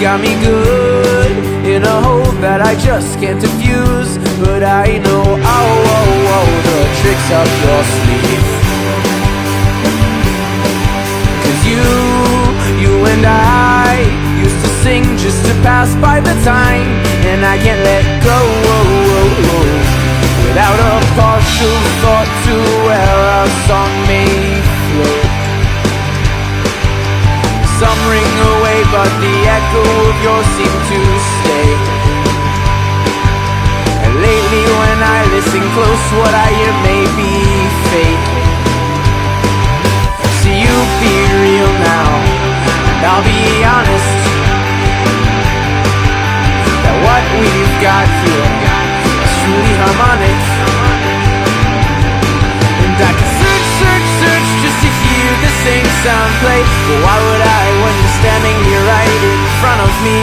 got me good in a hole that I just can't diffuse. But I know, the tricks up your sleeve. 'Cause you and I used to sing just to pass by the time, and I can't let go without a partial thought to where our song may flow. Some ring away, but the echo of yours seems to stay. And lately when I listen close, what I hear may be fake. So you be real now, and I'll be honest, that what we've got here is truly harmonic. And I can search just to hear the same sound play. But why would I when you're standing here right in front of me?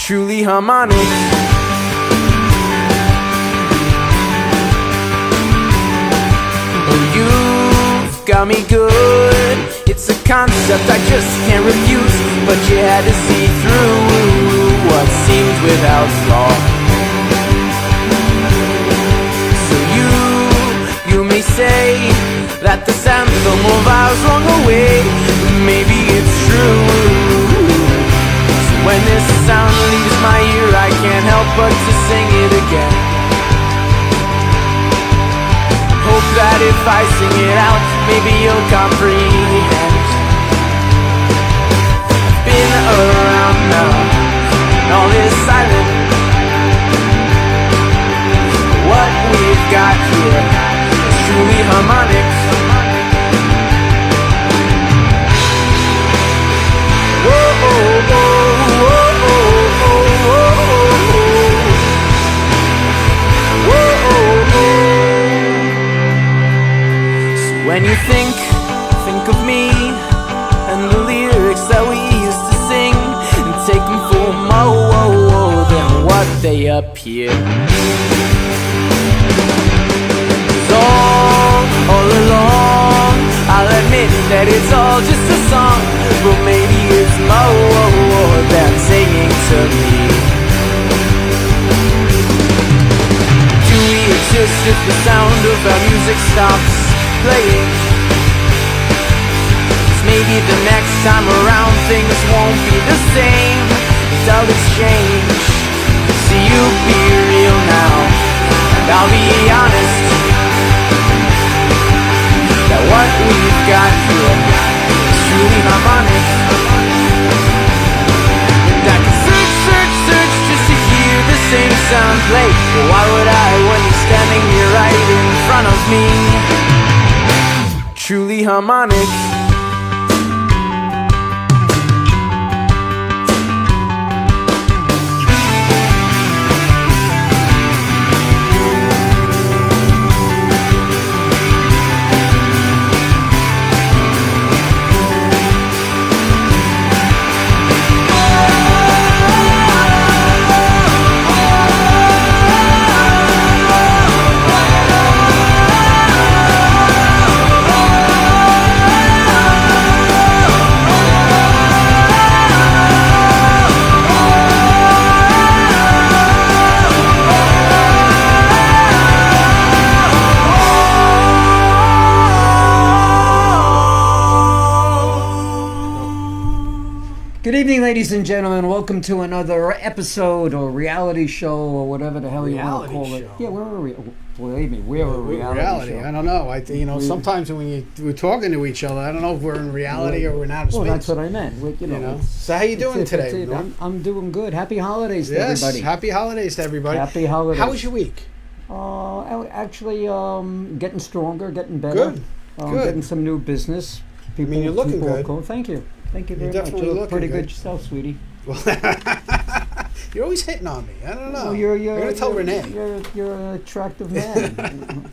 Truly harmonic. Oh, you've got me good. It's a concept I just can't refuse. But you had to see through what seemed without flaw. You may say that this anthem of ours long away, maybe it's true. So when this sound leaves my ear, I can't help but to sing it again. Hope that if I sing it out, maybe you'll comprehend. Been around now, and all is silent. What we've got here, truly harmonic. Whoa, oh, oh, oh, oh, oh, oh, whoa, oh, oh. So when you think of me and the lyrics that we used to sing, and take them for then what they appear. All along, I'll admit that it's all just a song, but maybe it's more than singing to me. Do we exist if the sound of our music stops playing? 'Cause maybe the next time around things won't be the same. Dull exchange. So you be real now, and I'll be honest, that what we've got here is truly harmonic. And I can search just to hear the same sound play. But why would I when you're standing here right in front of me? Truly harmonic. Good evening, ladies and gentlemen. Welcome to another episode or reality show or whatever the hell you want to call it. Yeah, we're a reality show. I don't know. Sometimes when we're talking to each other, I don't know if we're in reality or we're not in space. Well, that's what I meant. So how you doing today? I'm doing good. Happy holidays to everybody. Yes, happy holidays to everybody. Happy holidays. How was your week? Actually, getting stronger, getting better. Good. Getting some new business. You're looking good. Cool. Thank you. Thank you very much. Definitely You look pretty good yourself, sweetie. You're always hitting on me. I don't know. Well, you're going to tell Renee. You're an attractive man.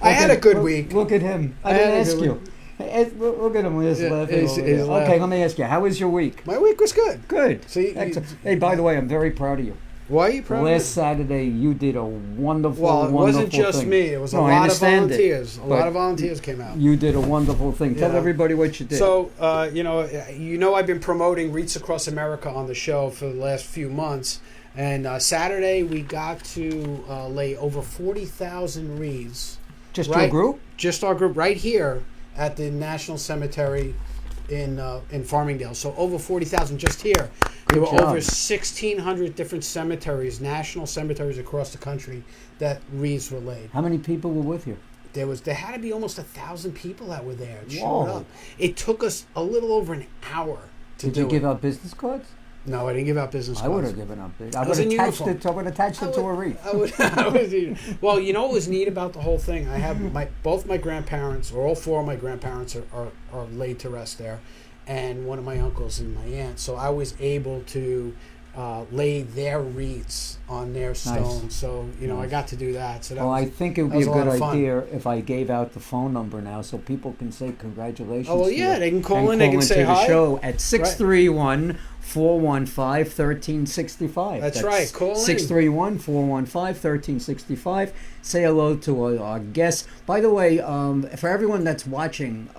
I had a good week. Look at him. I didn't ask you. Look at him with his laughing. Okay, let me ask you. How was your week? My week was good. Good. See, hey, by the way, I'm very proud of you. Why are you proud of Last me? Saturday, you did a wonderful, Well, it wonderful wasn't just thing. me. It was a No, I lot of understand it, volunteers. A but lot of volunteers came out. You did a wonderful thing. Tell Yeah. everybody what you did. So, I've been promoting Wreaths Across America on the show for the last few months. And Saturday, we got to lay over 40,000 wreaths. Just right- your group? Just our group right here at the National Cemetery in Farmingdale. So over 40,000 just here. There were job. over 1,600 different cemeteries, national cemeteries across the country that wreaths were laid. How many people were with you? There had to be almost 1,000 people that were there. It showed Whoa. up. It took us a little over an hour to Did do you give it. out business cards? No, I didn't give out business I cards. would have given up. I was would have in attached uniform. it. I would have attached it to a wreath. Well, you know what was neat about the whole thing? I have both my grandparents, or all four of my grandparents, are laid to rest there, and one of my uncles and my aunt. So I was able to lay their wreaths on their stones. So I got to do that. So that Well, was, I think it would that be a was lot good of fun. idea if I gave out the phone number now so people can say congratulations. Oh, well, to yeah, you they can call and in, they can into say the hi. show at 631-415-1365. That's right, call in. 631-415-1365. Say hello to our guests. By the way, for everyone that's watching,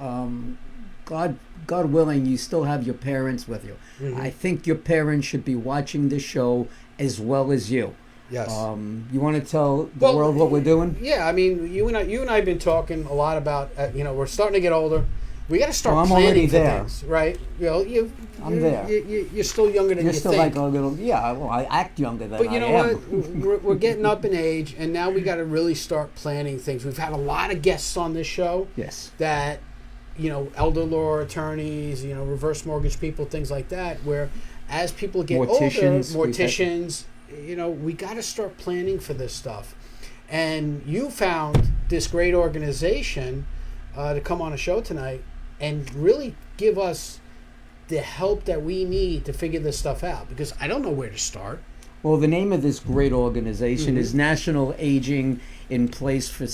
God willing, you still have your parents with you. Mhm. I think your parents should be watching this show as well as you. Yes. You want to tell the world what we're doing? Yeah, I mean, you and I have been talking a lot about. We're starting to get older. We got to start Oh, I'm planning already for there. things, right? I'm there. You're still younger than You're you still think. like a little, yeah. Well, I act younger than But you I know am. what? We're getting up in age, and now we got to really start planning things. We've had a lot of guests on this show Yes. that, elder law attorneys, reverse mortgage people, things like that, where as people get Morticians, older, morticians, we got to start planning for this stuff. And you found this great organization to come on a show tonight and really give us the help that we need to figure this stuff out, because I don't know where to start. Well, the name of this great organization Mm-hmm. is National Aging in Place for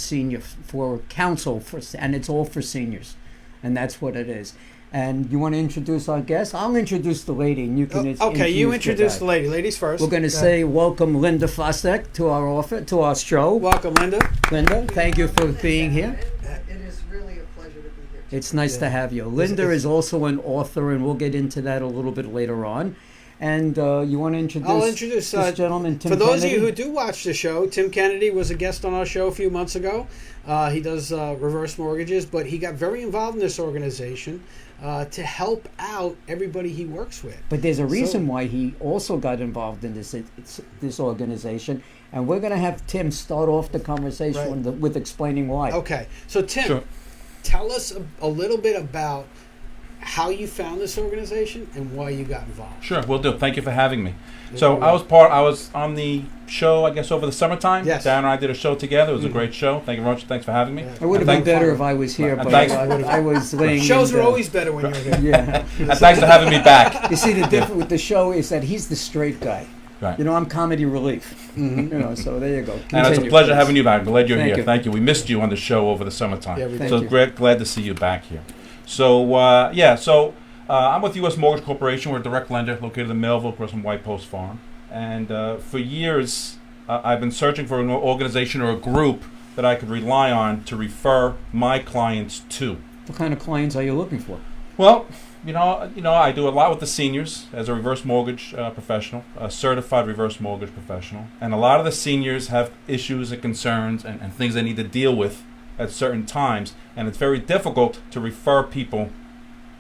Council and it's all for seniors, and that's what it is. And you want to introduce our guest? I'll introduce the lady, and you can. Okay, you introduce the guy. lady. Ladies first. We're going to say welcome, Linda Fostek, to our office, to our show. Welcome, Linda. Linda, thank you for being here. It is really a pleasure to be here. It's nice to have you. Linda is also an author, and we'll get into that a little bit later on. And you want to introduce? I'll introduce this gentleman, Tim for those Kennedy? of you who do watch the show, Tim Kennedy was a guest on our show a few months ago. He does reverse mortgages, but he got very involved in this organization to help out everybody he works with. But there's a reason why he also got involved in this organization, and we're going to have Tim start off the conversation with explaining why. Okay, so Tim, Sure. tell us a little bit about how you found this organization and why you got involved. Sure, will do. Thank you for having me. So I was on the show, I guess, over the summertime. Yes. Dan and I did a show together. It was a great show. Thank you very much. Thanks for having me. Yeah. It would have And been better fun. if I was here, And but thanks- I was laying. Shows in are bed. always better when you're here. Yeah. And thanks for having me back. You see, the difference with the show is that he's the straight guy. Right. You know, I'm comedy relief. So there you go. And it's a Continue, pleasure please. having you back. I'm glad you're Thank here. you. Thank you. We missed you on the show over the summertime. Yeah, we Thank so you. glad to see you back here. So, I'm with U.S. Mortgage Corporation. We're a direct lender located in Melville, across from White Post Farm. And for years, I've been searching for an organization or a group that I could rely on to refer my clients to. What kind of clients are you looking for? Well, I do a lot with the seniors as a reverse mortgage professional, a certified reverse mortgage professional. And a lot of the seniors have issues and concerns and things they need to deal with at certain times. And it's very difficult to refer people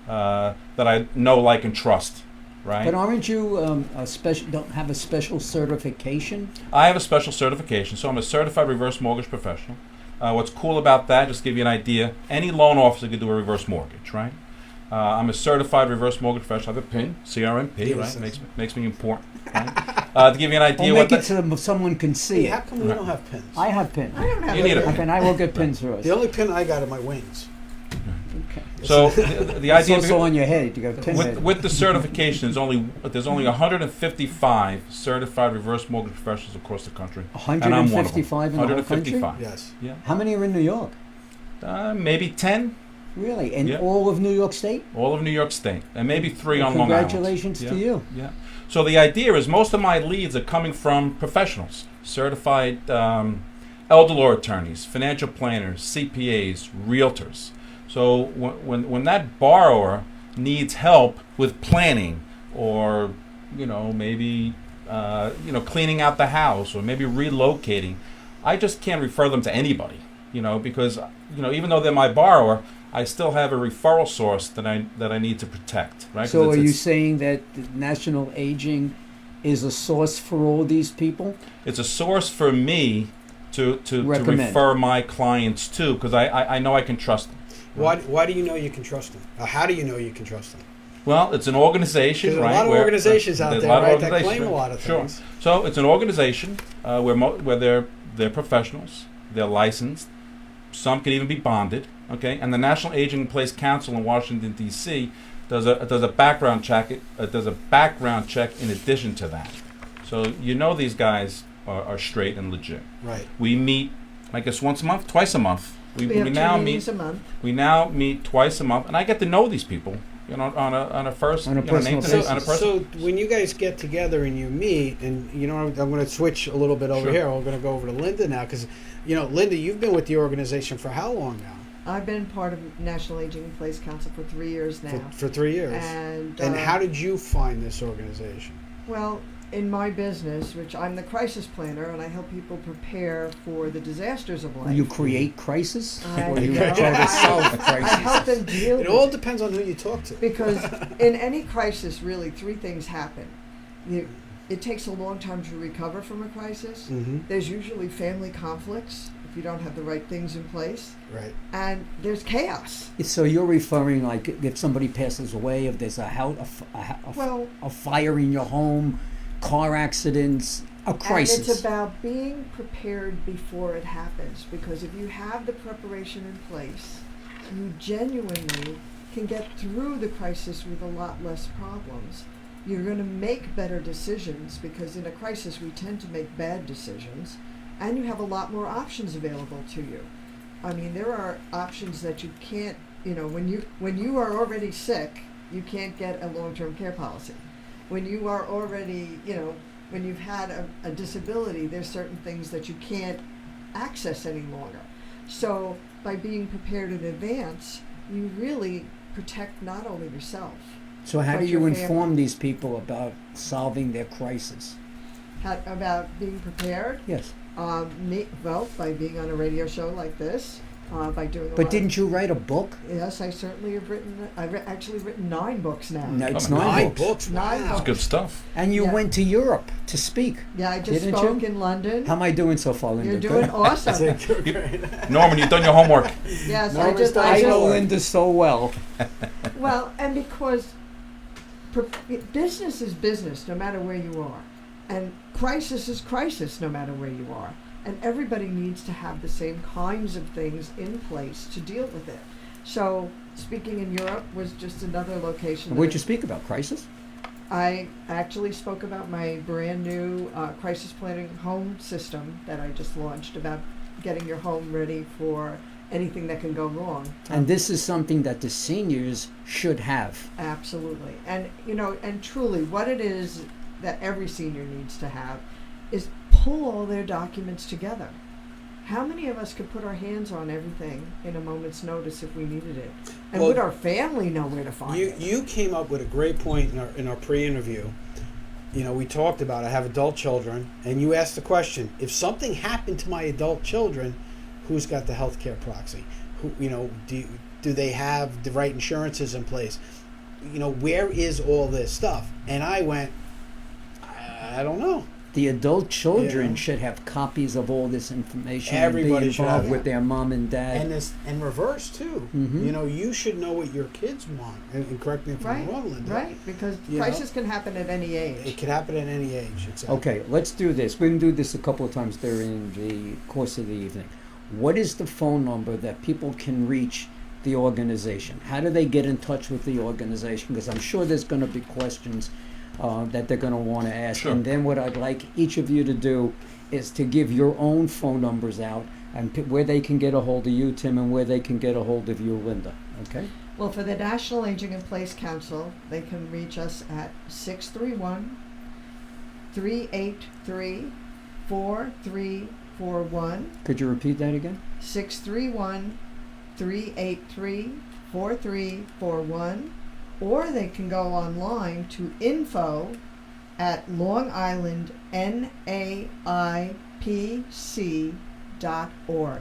that I know, like, and trust. Right? But aren't you don't have a special certification? I have a special certification, so I'm a certified reverse mortgage professional. What's cool about that, just to give you an idea, any loan officer can do a reverse mortgage, right? I'm a certified reverse mortgage professional. I have a PIN, CRMP, Yes. right? Makes me important. Right? To give you an idea, Or make what it so that someone can see How it. come we don't have pins? I have pin. I don't have You need a a pin. I will get pins for us. The only pin I got are my wings. Okay. So the It's idea also on your head. You got a pin with, head. with the certification, there's only 155 certified reverse mortgage professionals across the country, and I'm one of them. 155 in the whole country? 155. Yes. Yeah. How many are in New York? Maybe 10. Really? In Yeah. all of New York State? All of New York State, and maybe 3 on Long Island. Congratulations to Yeah, you. Yeah. So the idea is most of my leads are coming from professionals, certified elder law attorneys, financial planners, CPAs, realtors. So when that borrower needs help with planning, or maybe cleaning out the house, or maybe relocating, I just can't refer them to anybody. Because even though they're my borrower, I still have a referral source that I need to protect, right? So 'Cause are you it's saying that the National Aging is a source for all these people? it's a source for me to Recommend. refer my clients to, because I know I can trust them. Why do you know you can trust them? How do you know you can trust them? Well, it's an organization, There's right? a lot of where- organizations out there's a there, lot of right, that organizations, claim a right? lot of Sure. things. So it's an organization where they're professionals, they're licensed. Some can even be bonded, okay? And the National Aging in Place Council in Washington D.C. does a background check. Does a background check in addition to that. So these guys are straight and legit. Right. We meet, I guess, once a month, twice a month. We have now two meetings meet. a month. We now meet twice a month, and I get to know these people. On a first On a personal name- basis. on a personal. So when you guys get together and you meet, and I'm going to switch a little bit over Sure. here. We're going to go over to Linda now, because Linda, you've been with the organization for how long now? I've been part of National Aging in Place Council for 3 years now. For 3 years. And How did you find this organization? Well, in my business, which I'm the crisis planner, and I help people prepare for the disasters of life. You create crisis, I or you know. try to solve I help crisis? them deal It with all depends on who you talk to. because in any crisis, really, 3 things happen. It takes a long time to recover from a crisis. Mm-hmm. There's usually family conflicts if you don't have the right things in place, Right. and there's chaos. So you're referring, like, if somebody passes away, if there's Well, a fire in your home, car accidents, a crisis. and it's about being prepared before it happens, because if you have the preparation in place, you genuinely can get through the crisis with a lot less problems. You're going to make better decisions, because in a crisis we tend to make bad decisions, and you have a lot more options available to you. I mean, there are options that you can't, when you are already sick, you can't get a long-term care policy. When you are already, when you've had a disability, there's certain things that you can't access any longer. So by being prepared in advance, you really protect not only yourself. So how But do you your inform family. these people about solving their crisis? About being prepared, Yes. by being on a radio show like this, by doing a But lot didn't you write a book? Yes, I certainly have written. I've actually written 9 books now. No, it's Oh, 9 9 books. books. Nine Wow. It's good stuff. And you Yeah. went to Europe to speak. Yeah, I just Didn't spoke you? in London. How am I doing so far, Linda? You're Good? doing awesome. Norman, you've done your homework. Yes, Norman's I just. done I his know homework. Linda so well. Well, and because business is business no matter where you are, and crisis is crisis no matter where you are, and everybody needs to have the same kinds of things in place to deal with it. So speaking in Europe was just another location. that What'd you speak about? Crisis? I actually spoke about my brand new crisis planning home system that I just launched, about getting your home ready for anything that can go wrong. And this is something that the seniors should have. Absolutely. And, and truly what it is that every senior needs to have is pull all their documents together. How many of us could put our hands on everything in a moment's notice if we needed it? And Well, would our family know where to find it? You came up with a great point in our pre-interview. We talked about I have adult children, and you asked the question: if something happened to my adult children, who's got the health care proxy? Do they have the right insurances in place? Where is all this stuff? And I went, I don't know. The adult children Yeah. should have copies of all this information Everybody and be should involved have with it. their mom and dad. And reverse too. Mhm. You should know what your kids want. And correct me if I'm Right, wrong, Linda. right, because You know? crisis can happen at any age. It could happen at any age. Exactly. Okay, let's do this. We're going to do this a couple of times during the course of the evening. What is the phone number that people can reach the organization? How do they get in touch with the organization? Because I'm sure there's going to be questions that they're going to want to ask. Sure. And then what I'd like each of you to do is to give your own phone numbers out and where they can get a hold of you, Tim, and where they can get a hold of you, Linda. Okay. Well, for the National Aging in Place Council, they can reach us at 631-383-4341, Could you repeat that again? 631-383-4341, or they can go online to info@longislandnaipc.org.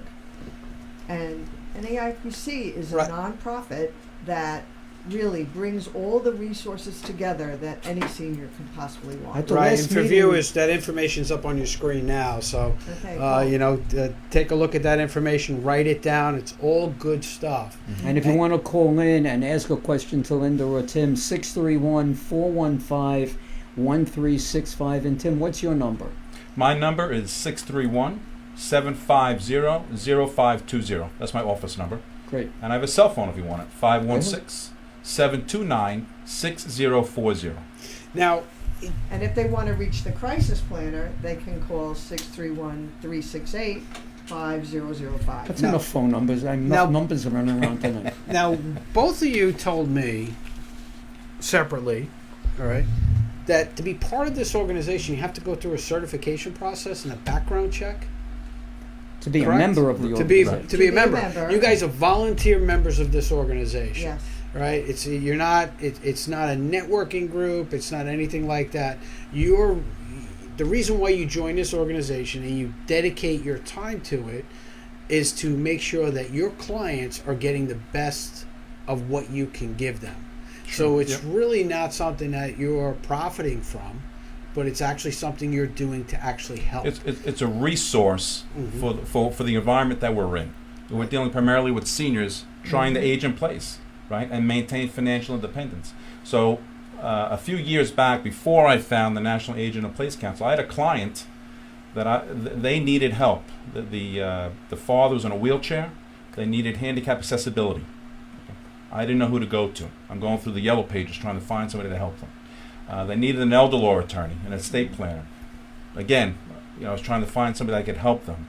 And NAIPC is a Right. nonprofit that really brings all the resources together that any senior could possibly At want. the Right, last and for meeting- viewers, that information's up on your screen now. So, Okay, cool. take a look at that information, write it down. It's all good stuff. And if you want to call in and ask a question to Linda or Tim, 631-415-1365. And Tim, what's your number? My number is 631-750-0520. That's my office number. Great. And I have a cell phone if you want it, 516-729-6040. Now, And if they want to reach the crisis planner, they can call 631-368-5005. That's Now- enough phone numbers. Now- Enough numbers are running around tonight. now, both of you told me separately, all right, that to be part of this organization, you have to go through a certification process and a background check. To be Correct? a member of the To be organization. to be a To be a member. member. You guys are volunteer members of this organization. Yes. Right? It's you're not. It's not a networking group. It's not anything like that. You're the reason why you join this organization and you dedicate your time to it is to make sure that your clients are getting the best of what you can give them. So it's Yep. really not something that you're profiting from, but it's actually something you're doing to actually help. It's a resource for the environment that we're in. We're dealing primarily with seniors trying to age in place, right, and maintain financial independence. So a few years back, before I found the National Age in Place Council, I had a client that they needed help. The father was in a wheelchair. They needed handicap accessibility. I didn't know who to go to. I'm going through the yellow pages trying to find somebody to help them. They needed an elder law attorney, an estate planner. Again, I was trying to find somebody that could help them.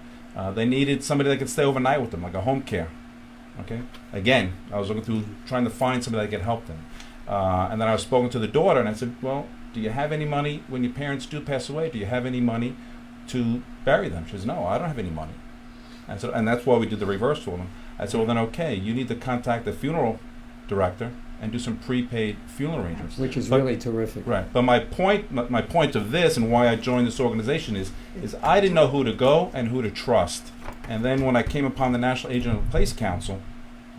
They needed somebody that could stay overnight with them, like a home care. Okay. Again, I was looking through trying to find somebody that could help them. And then I was spoken to the daughter, and I said, "Well, do you have any money when your parents do pass away? Do you have any money to bury them?" She says, "No, I don't have any money." And so, and that's why we did the reverse for them. I said, "Well, then okay, you need to contact the funeral director and do some prepaid funeral arrangements." Which is But- really terrific. Right. But my point of this and why I joined this organization is I didn't know who to go and who to trust. And then when I came upon the National Aging in Place Council,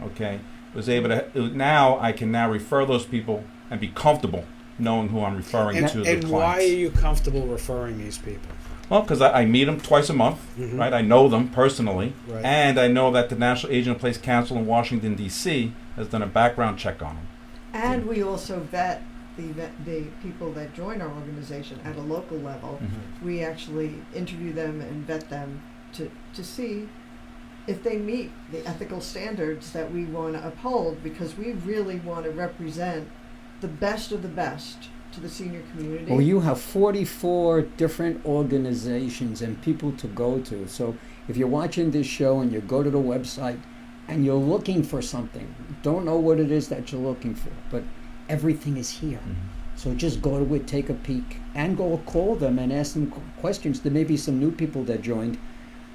okay, was able to now I can now refer those people and be comfortable knowing who I'm referring And, to the and clients. why are you comfortable referring these people? Well, because I meet them twice a month, Mhm. right? I know them personally, Right. and I know that the National Aging in Place Council in Washington, D.C. has done a background check on them. And we also vet the people that join our organization at a local level. We actually interview them and vet them to see if they meet the ethical standards that we want to uphold, because we really want to represent the best of the best to the senior community. Well, you have 44 different organizations and people to go to. So if you're watching this show and you go to the website and you're looking for something, don't know what it is that you're looking for, but everything is here. So just go to it, take a peek, and go call them and ask them questions. There may be some new people that joined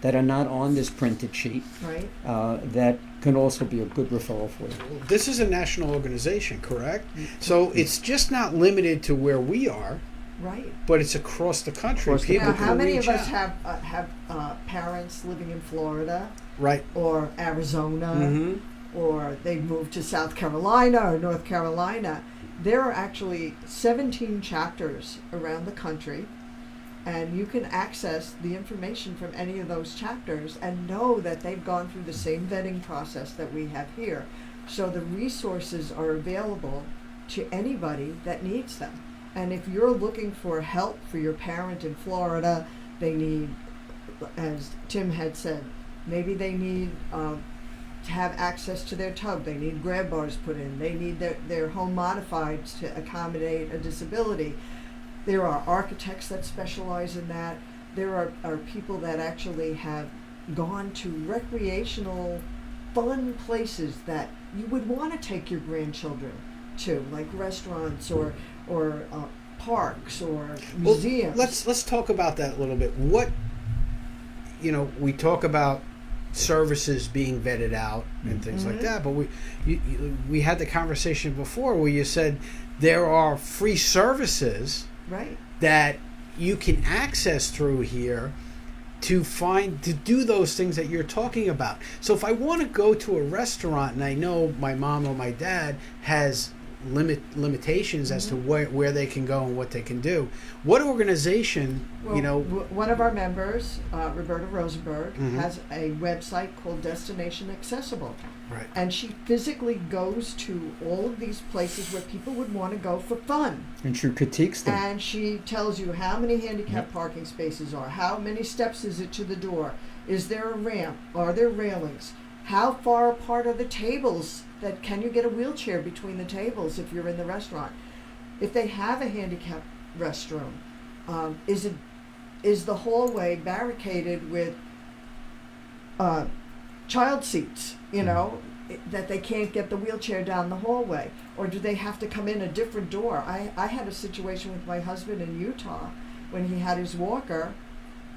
that are not on this printed sheet Right? that can also be a good referral for you. This is a national organization, correct? So it's just not limited to where we are, Right. but it's across the country. Across the People Now, can how many of reach us out. have parents living in Florida Right. or Arizona, Mm-hmm. or they've moved to South Carolina or North Carolina? There are actually 17 chapters around the country, and you can access the information from any of those chapters and know that they've gone through the same vetting process that we have here. So the resources are available to anybody that needs them. And if you're looking for help for your parent in Florida, they need, as Tim had said, maybe they need to have access to their tub. They need grab bars put in. They need their home modified to accommodate a disability. There are architects that specialize in that. There are people that actually have gone to recreational fun places that you would want to take your grandchildren to, like restaurants or parks or museums. Well, let's talk about that a little bit. What, we talk about services being vetted out and things like that, but we had the conversation before where you said there are free services Right. that you can access through here to do those things that you're talking about. So if I want to go to a restaurant and I know my mom or my dad has limitations as to where they can go and what they can do, what organization, Well, one of our members, Roberta Rosenberg, has a website called Destination Accessible. right? And she physically goes to all of these places where people would want to go for fun. And she critiques them. And she tells you how many handicap parking spaces are, how many steps is it to the door, is there a ramp, are there railings, how far apart are the tables, that can you get a wheelchair between the tables if you're in the restaurant, if they have a handicap restroom, is the hallway barricaded with child seats, that they can't get the wheelchair down the hallway, or do they have to come in a different door? I had a situation with my husband in Utah when he had his walker.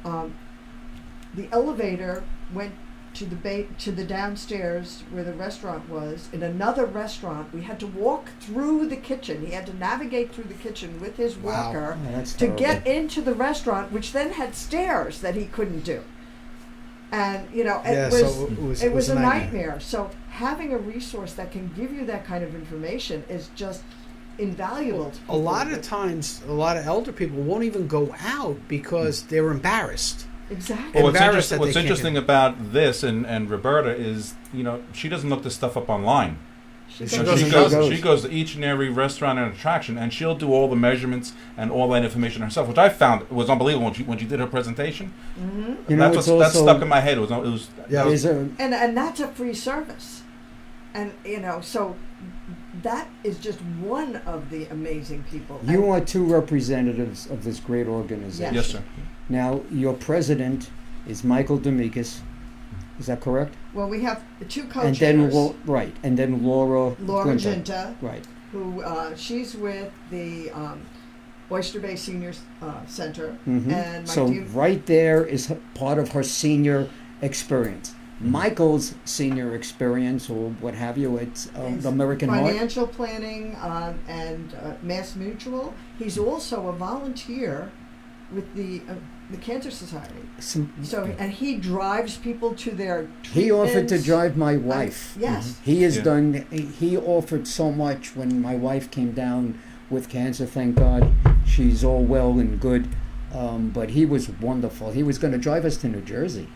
The elevator went to the downstairs where the restaurant was. In another restaurant, we had to walk through the kitchen. He had to navigate through the kitchen with his walker Oh, that's to terrible. get into the restaurant, which then had stairs that he couldn't do. And it was a nightmare. So having a resource that can give you that kind of information is just invaluable. to A people. lot of times, a lot of elder people won't even go out because they're embarrassed. Exactly. Well, Embarrassed that what's they can't interesting about this and Roberta is, she doesn't look this stuff up online. She She goes- goes- She goes to each and every restaurant and attraction, and she'll do all the measurements and all that information herself, which I found was unbelievable when she did her presentation. That's it's that's also- stuck in my head. It was Yeah. There's a, And that's a free service. And so that is just one of the amazing people. you And are two representatives of this great organization. yes, sir. Now, your president is Michael Demikis. Is that correct? well, we have the two And co-chairs, then right, and then Laura Laura Gunter. Ginta, Right. who she's with the Oyster Bay Senior Center, Mhm. and my So dear, right there is part of her senior experience. Michael's senior experience, or what have you, it's is American Heart. financial planning and Mass Mutual. He's also a volunteer with the Cancer Society. And he drives people to their He offered to treatments. drive my wife. Yes. He has Yeah. done. He offered so much when my wife came down with cancer. Thank God, she's all well and good. But he was wonderful. He was going to drive us to New Jersey,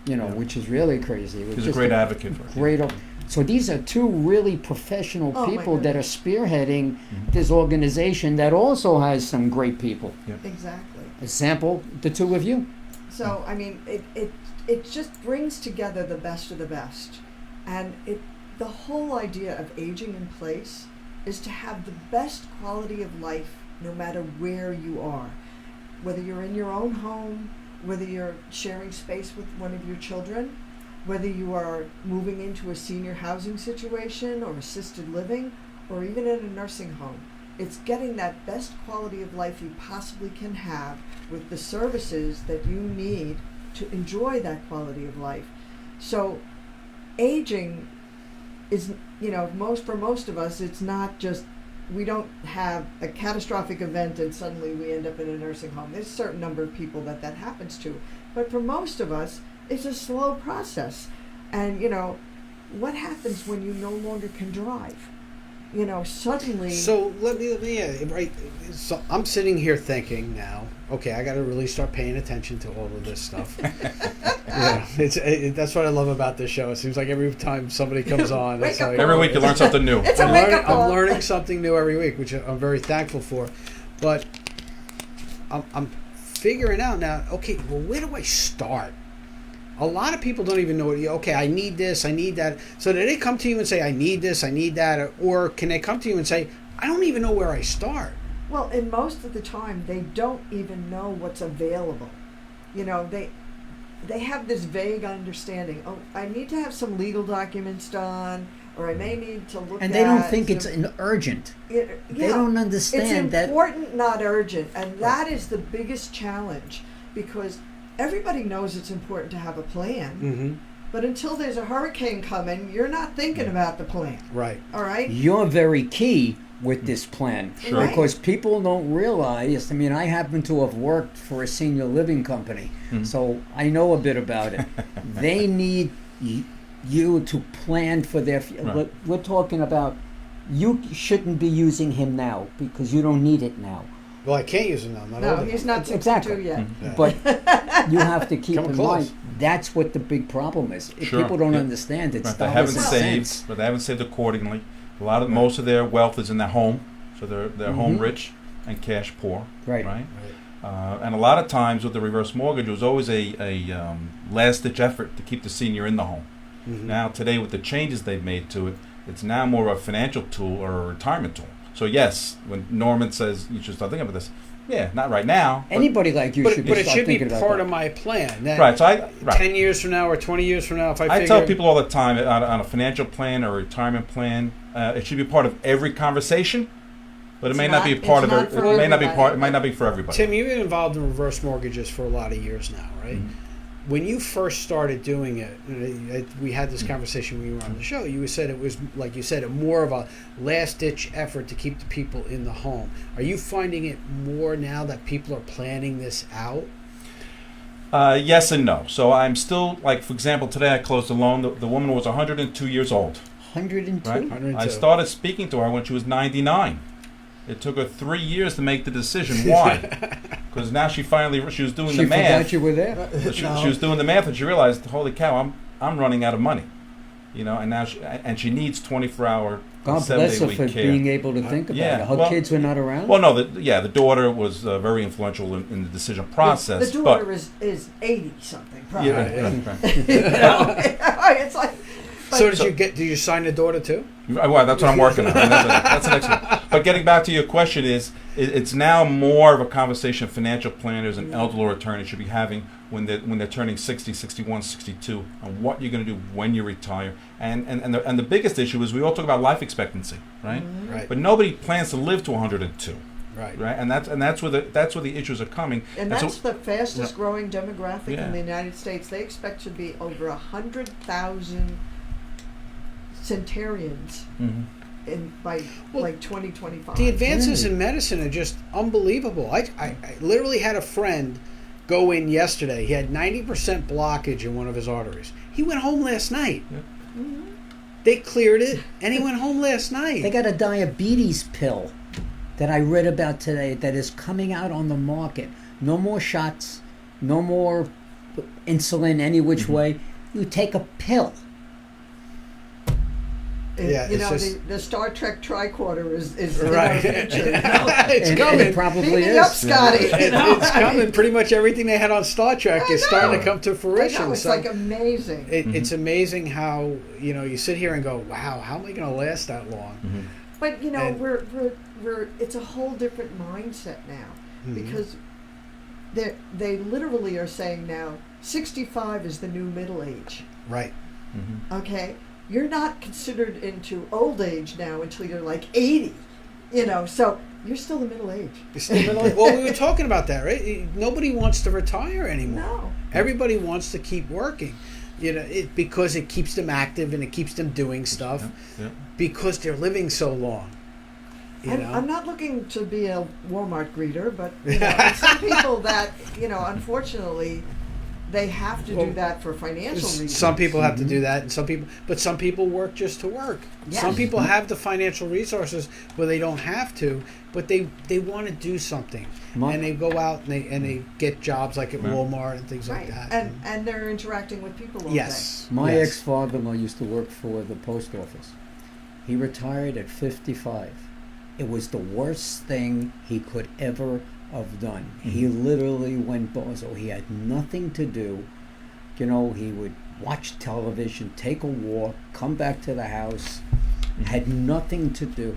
Yeah. which is really crazy. It was He's a just great advocate for it. great. So these are two really professional Oh, my people that are goodness. spearheading this organization that also has some great people. Exactly. Example, the two of you. So I mean, it just brings together the best of the best, and the whole idea of aging in place is to have the best quality of life no matter where you are, whether you're in your own home, whether you're sharing space with one of your children, whether you are moving into a senior housing situation or assisted living, or even in a nursing home. It's getting that best quality of life you possibly can have with the services that you need to enjoy that quality of life. So aging is, for most of us, it's not just, we don't have a catastrophic event and suddenly we end up in a nursing home. There's a certain number of people that happens to. But for most of us, it's a slow process. And, what happens when you no longer can drive? Suddenly... So let me right. So I'm sitting here thinking now. Okay, I got to really start paying attention to all of this stuff. That's what I love about this show. It seems like every time somebody comes on, it's Wake up like Every week you learn something new. It's a wake-up call. I'm learning something new every week, which I'm very thankful for. But I'm figuring out now. Okay, well, where do I start? A lot of people don't even know what. Okay, I need this, I need that. So do they come to you and say, I need this, I need that, or can they come to you and say, I don't even know where I start? Well, and most of the time, they don't even know what's available. they have this vague understanding. Oh, I need to have some legal documents done, or I may need to look at. And they don't think it's an urgent. They don't understand it's important, not urgent, and that is the biggest challenge, because everybody knows it's important to have a plan. Mm-hmm. But until there's a hurricane coming, you're not thinking about the plan. Right. All right? You're very key with this plan. Sure. Because people don't realize, I mean, I happen to have worked for a senior living company, so I know a bit about it. They need you to plan for their Right. We're talking about, you shouldn't be using him now because you don't need it now. Well, I can't use him now. I'm not No, old he's enough. not 62 Exactly. yet. Yeah. But you have to keep Coming in close. mind, that's what the big problem is. If Sure. people don't Yeah. understand, it's Right, they dollars haven't and saved, cents. but they haven't saved accordingly. Most of their wealth is in their home, so they're home rich and cash poor, Right. right? And a lot of times with the reverse mortgage, it was always a last ditch effort to keep the senior in the home. Mhm. Now today, with the changes they've made to it, it's now more of a financial tool or a retirement tool. So yes, when Norman says you should start thinking about this, yeah, not right now. but- Anybody like you should But be it start should be thinking about part that. of my plan. That Right, so 10 years from now or 20 years from now, if I I figure... tell people all the time on a financial plan or a retirement plan, it should be part of every conversation, but it It's may not be a not- part it's of not it. for It may not be everybody. part. It might not be for everybody. Tim, you've been involved in reverse mortgages for a lot of years now, right? Mhm. When you first started doing it, we had this conversation when you were on the show. You said it was, like you said, more of a last-ditch effort to keep the people in the home. Are you finding it more now that people are planning this out? Yes and no. So I'm still, like, for example, today I closed a loan. The woman was 102 years old. 102? Right. 102. I started speaking to her when she was 99. It took her 3 years to make the decision. Why? Because now she was doing She the math. forgot you were there. She was doing the math, and she realized, holy cow, I'm running out of money. You know, and now she needs 24-hour, God bless her 7-day for week care. being able to think about yeah, it. Her well- kids were not around? Well, no, the daughter was very influential in the decision process. The daughter is 80 something, but probably. right. It's like, So did you sign the daughter too? Well, that's what I'm working on. That's an excellent. But getting back to your question it's now more of a conversation financial planners and elder law attorneys should be having when they're turning 60, 61, 62, on what you're going to do when you retire. And the biggest issue is we all talk about life expectancy, right? Right. But nobody plans to live to 102, Right. right? And that's where the issues are coming. and so- that's the fastest growing demographic Yeah. in the United States. They expect to be over 100,000 centenarians Mhm. by Well, like 2025. The advances in medicine are just unbelievable. I literally had a friend go in yesterday. He had 90% blockage in one of his arteries. He went home last night. Mhm. They cleared it, and he went home last night. They got a diabetes pill that I read about today that is coming out on the market. No more shots, no more insulin any which way. You take a pill. Yeah, you it's know, just- the Star Trek tricorder is Right. in our future. You know? It's And coming. it probably Beam me up, is. Scotty. You know? It's coming. Pretty much everything they had on Star Trek I is starting to know. come to I fruition. know, it's So like amazing. it's amazing how you sit here and go, "Wow, how am I going to last that long?" Mhm. But you know, And- we're it's a whole different mindset now Mhm. because they literally are saying now 65 is the new middle age. Right. Mhm. Okay, you're not considered into old age now until you're like 80. You know, so you're still the middle age. It's the middle- well, we were talking about that, right? Nobody wants to retire anymore. No. Everybody wants to keep working, because it keeps them active and it keeps them doing stuff Yeah. because they're living so long. I'm not looking to be a Walmart greeter, but you know, some people that unfortunately, they have to Well, do that for financial reasons. Some people have to do that, and some people work just to work. Yes. Some people have the financial resources where they don't have to, but they want to do something, My- and they go out and they get jobs like at Right. Walmart and things Right, like that. and they're interacting with people all yes, My yes. ex-father-in-law used to work for the post office. He retired at 55. It was the worst thing he could ever have done. He literally went bozo. He had nothing to do. You know, he would watch television, take a walk, come back to the house. Had nothing to do.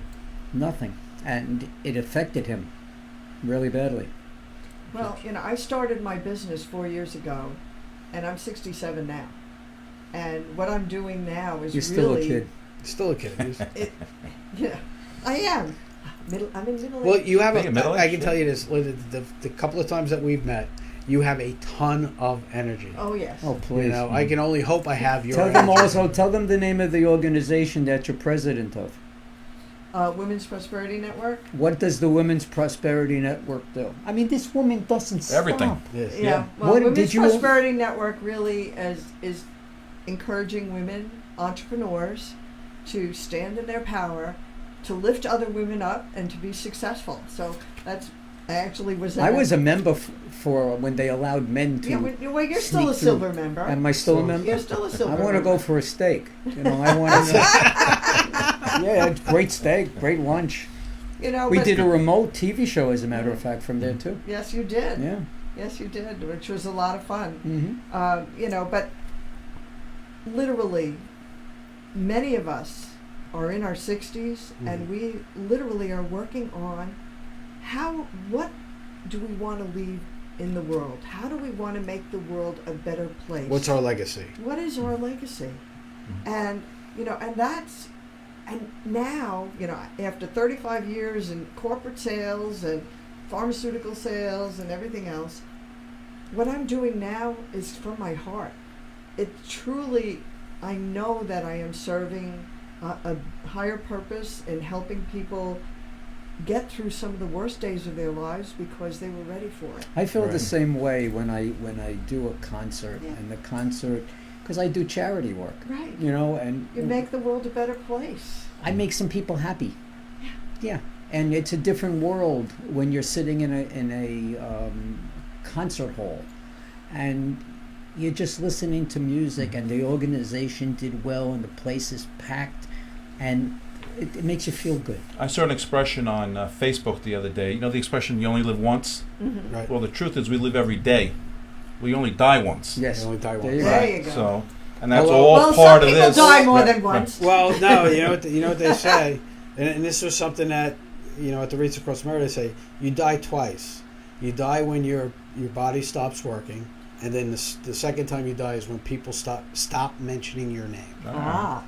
Nothing. And it affected him really badly. day. Well, I started my business 4 years ago, and I'm 67 now. And what I'm doing now is You're still really a kid. Still a kid. Yeah, I am. I'm in middle Well, age. you have. Are you middle-aged? I can tell you this: the couple of times that we've met, you have a ton of energy. Oh yes. Oh, please. You know, I can only hope I have your. Tell them energy. also. Tell them the name of the organization that you're president of. Women's Prosperity Network. What does the Women's Prosperity Network do? I mean, this woman doesn't Everything. stop. Yes. Yeah. Yeah. Well, What Women's did you- Prosperity Network really is encouraging women entrepreneurs to stand in their power, to lift other women up, and to be successful. So I actually was. I was a member for when they allowed men to. Yeah, well, you're still a sneak through. silver member. Am I still a member? You're still a silver. I want to member. go for a steak. You know, I want to. Yeah, it's great steak, great lunch. You know, We but- did a remote TV show, as a matter of fact, from there too. Yes, you did. Yeah. Yes, you did, which was a lot of fun. Mm-hmm. You know, but literally, many of us are in our 60s, and we literally are working on what do we want to leave in the world? How do we want to make the world a better place? What's our legacy? What is our legacy? And, you know, and now, you know, after 35 years in corporate sales and pharmaceutical sales and everything else, what I'm doing now is from my heart. It truly, I know that I am serving a higher purpose in helping people get through some of the worst days of their lives because they were ready for it. I feel the Right. same way when I do a concert, Yeah. and the concert, because I do charity work. Right. You know, and You make the world a better place. I make some people happy. Yeah, and it's a different world when you're sitting in a concert hall, and you're just listening to music, and the organization did well, and the place is packed, and it makes you feel good. I saw an expression on Facebook the other day. You know the expression, you only live once? Mm-hmm. Right. Well, the truth is we live every day. We only die once. Yes. You only die There once. you There go. you go. So, and that's Hello. all Well, part some of people this. die more Right, than right. once. Well, no, you know what they say, and this was something that, you know, at the Wreaths Across America, they say you die twice. You die when your body stops working, and then the second time you die is when people stop mentioning your name. Ah.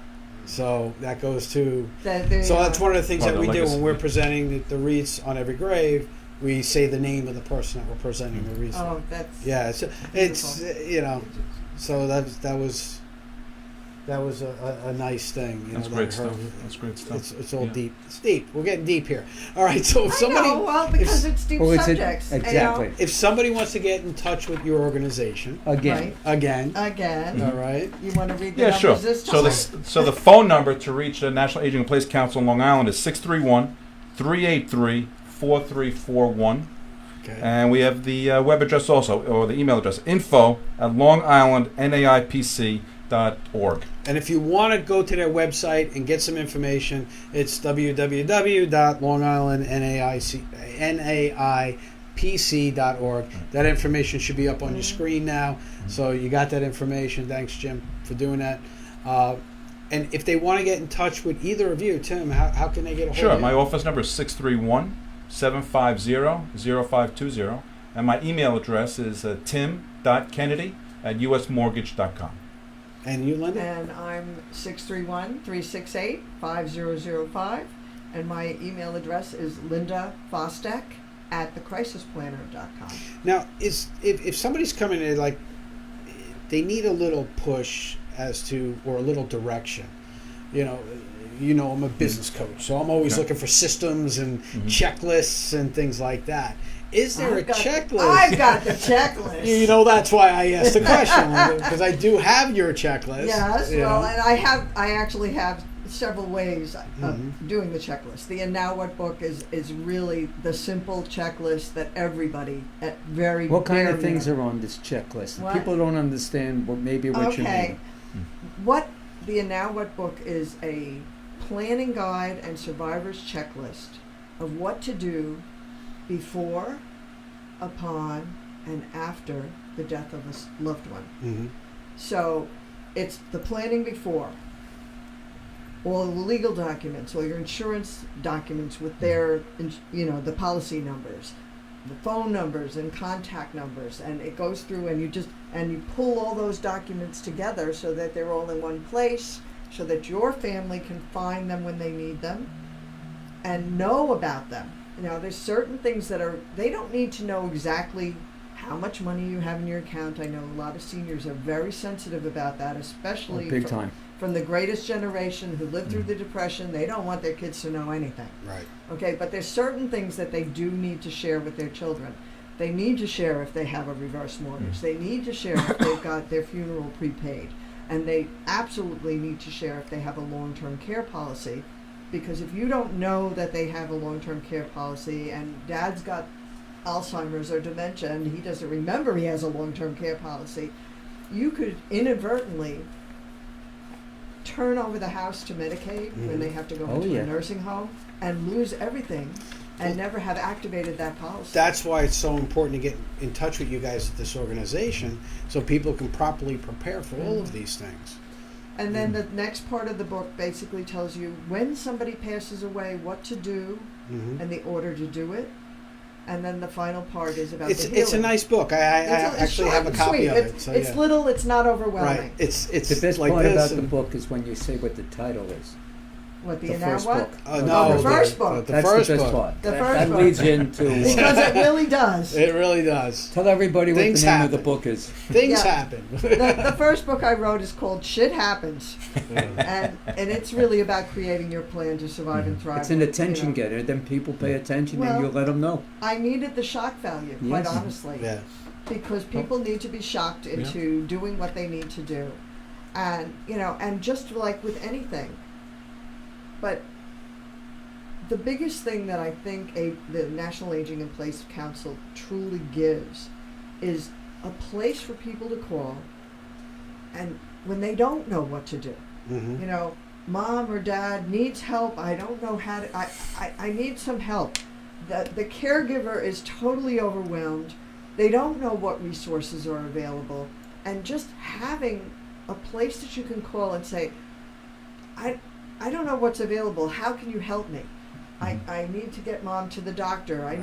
So that goes to. There So you that's go. one of the things Part that of we the do legacy. when we're presenting the wreaths on every grave. We say the name of the person that we're presenting the wreaths. Oh, that's. Yeah, it's you know, so that was a nice thing. You That's know, great that I heard. stuff. That's great stuff. It's all Yeah. deep. It's deep. We're getting deep here. All right. So if I somebody, know, well, because it's deep Well, it's subjects. you know. exactly. if somebody wants to get in touch with your organization Again. Right. again, Again, all right. you want to read the Yeah, numbers sure. this So time? the phone number to reach the National Aging in Place Council in Long Island is 631-383-4341. Okay. And we have the web address also, or the email address, info@longislandnaipc.org. And if you want to go to their website and get some information, it's www.longislandnaipc.org. That information should be up on your screen now. So you got that information. Thanks, Jim, for doing that. And if they want to get in touch with either of you, Tim, how can they get a hold Sure, of you? my office number is 631-750-0520. And my email address is tim.kennedy@usmortgage.com. And you, Linda? And I'm 631-368-5005. And my email address is lindafostek@thecrisisplanner.com. Now, if somebody's coming in, like, they need a little push as to, or a little direction. You know, I'm a business coach, so I'm always Okay. looking for systems and Mhm. checklists and things like that. Is there a checklist? I've got the checklist. You know, that's why I asked the question, because I do have your checklist. Yes, you well, know. and I actually have several ways of Mhm. doing the checklist. The And Now What book is really the simple checklist that everybody at very What kind bare of things minimum- are on this checklist? What? People don't understand what you Okay. mean. What the And Now What book is a planning guide and survivor's checklist of what to do before, upon, and after the death of a loved one. Mhm. So it's the planning before, all the legal documents, all your insurance documents with their, the policy numbers, the phone numbers and contact numbers, and it goes through, and you pull all those documents together so that they're all in one place, so that your family can find them when they need them and know about them. You know, there's certain things that they don't need to know exactly how much money you have in your account. I know a lot of seniors are very sensitive about that, especially Big time. from the greatest generation who lived through the Depression. They don't want their kids to know anything. Right. Okay, but there's certain things that they do need to share with their children. They need to share if they have a reverse mortgage. They need to share if they've got their funeral prepaid. And they absolutely need to share if they have a long-term care policy. Because if you don't know that they have a long-term care policy and dad's got Alzheimer's or dementia and he doesn't remember he has a long-term care policy, you could inadvertently turn over the house to Medicaid when they have to go into a nursing home and lose everything and never have activated that policy. That's why it's so important to get in touch with you guys at this organization so people can properly prepare for all of these things. And then the next part of the book basically tells you when somebody passes away, what to do and the order to do it. And then the final part is about the healing. It's a nice book. I actually have a copy of it. So it's little, it's not overwhelming. Right. It's The best like part this about the book is when you say what the title is. What, The now first what? book. No, the first book. The That's first the best book. part. The That- first that book. leads into. Because it really does. It really does. Tell everybody what Things the name of happen. the book is. Things Yeah. happen. The first book I wrote is called Shit Happens. And it's really about creating your plan to survive and thrive. It's an attention You know. getter. Then people pay attention Well, and you let them know. I needed the shock value, quite Yes. honestly. Yeah. Because people need to be shocked into doing what they need to do. And, you know, and just like with anything. But the biggest thing that I think the National Aging in Place Council truly gives is a place for people to call and when they don't know what to do. Mm-hmm. You know, mom or dad needs help. I don't know how to, I need some help. The caregiver is totally overwhelmed. They don't know what resources are available. And just having a place that you can call and say, I don't know what's available. How can you help me? I need to get mom to the doctor. I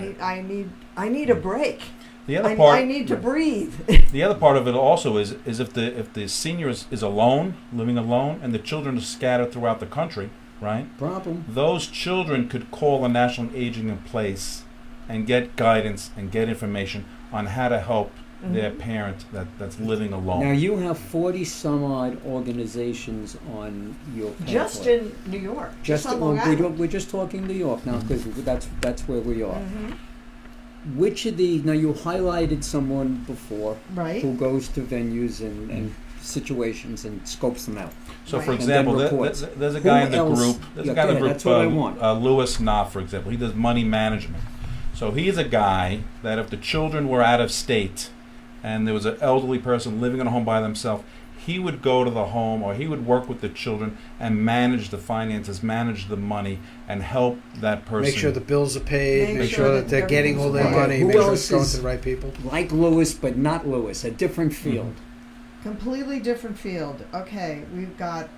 need a break. The other part, I need to breathe. the other part of it also is if the senior is alone, living alone, and the children are scattered throughout the country, right? Problem. Those children could call the National Aging in Place and get guidance and get information on how to help their parent that's living alone. Now you have 40 some odd organizations on your pamphlet. Just in New York. Just on Long Island. we're just talking New York now because that's where we are. Mhm. Which of the now you highlighted someone before Right. who goes to venues and situations and scopes them out. So, for Right. example, And then reports. there's a guy Who in the else? group. There's Yeah, a guy in the go group. ahead, that's what I want. Lewis Knopf, for example. He does money management. So he's a guy that if the children were out of state and there was an elderly person living in a home by themselves, he would go to the home or he would work with the children and manage the finances, manage the money, and help that person. Make sure the bills are paid. Make Make sure sure that that they're getting all their everything's money. Who Make sure else it's going is- to the right people. Like Lewis, but not Lewis, a different field. Completely different field. Okay, we've got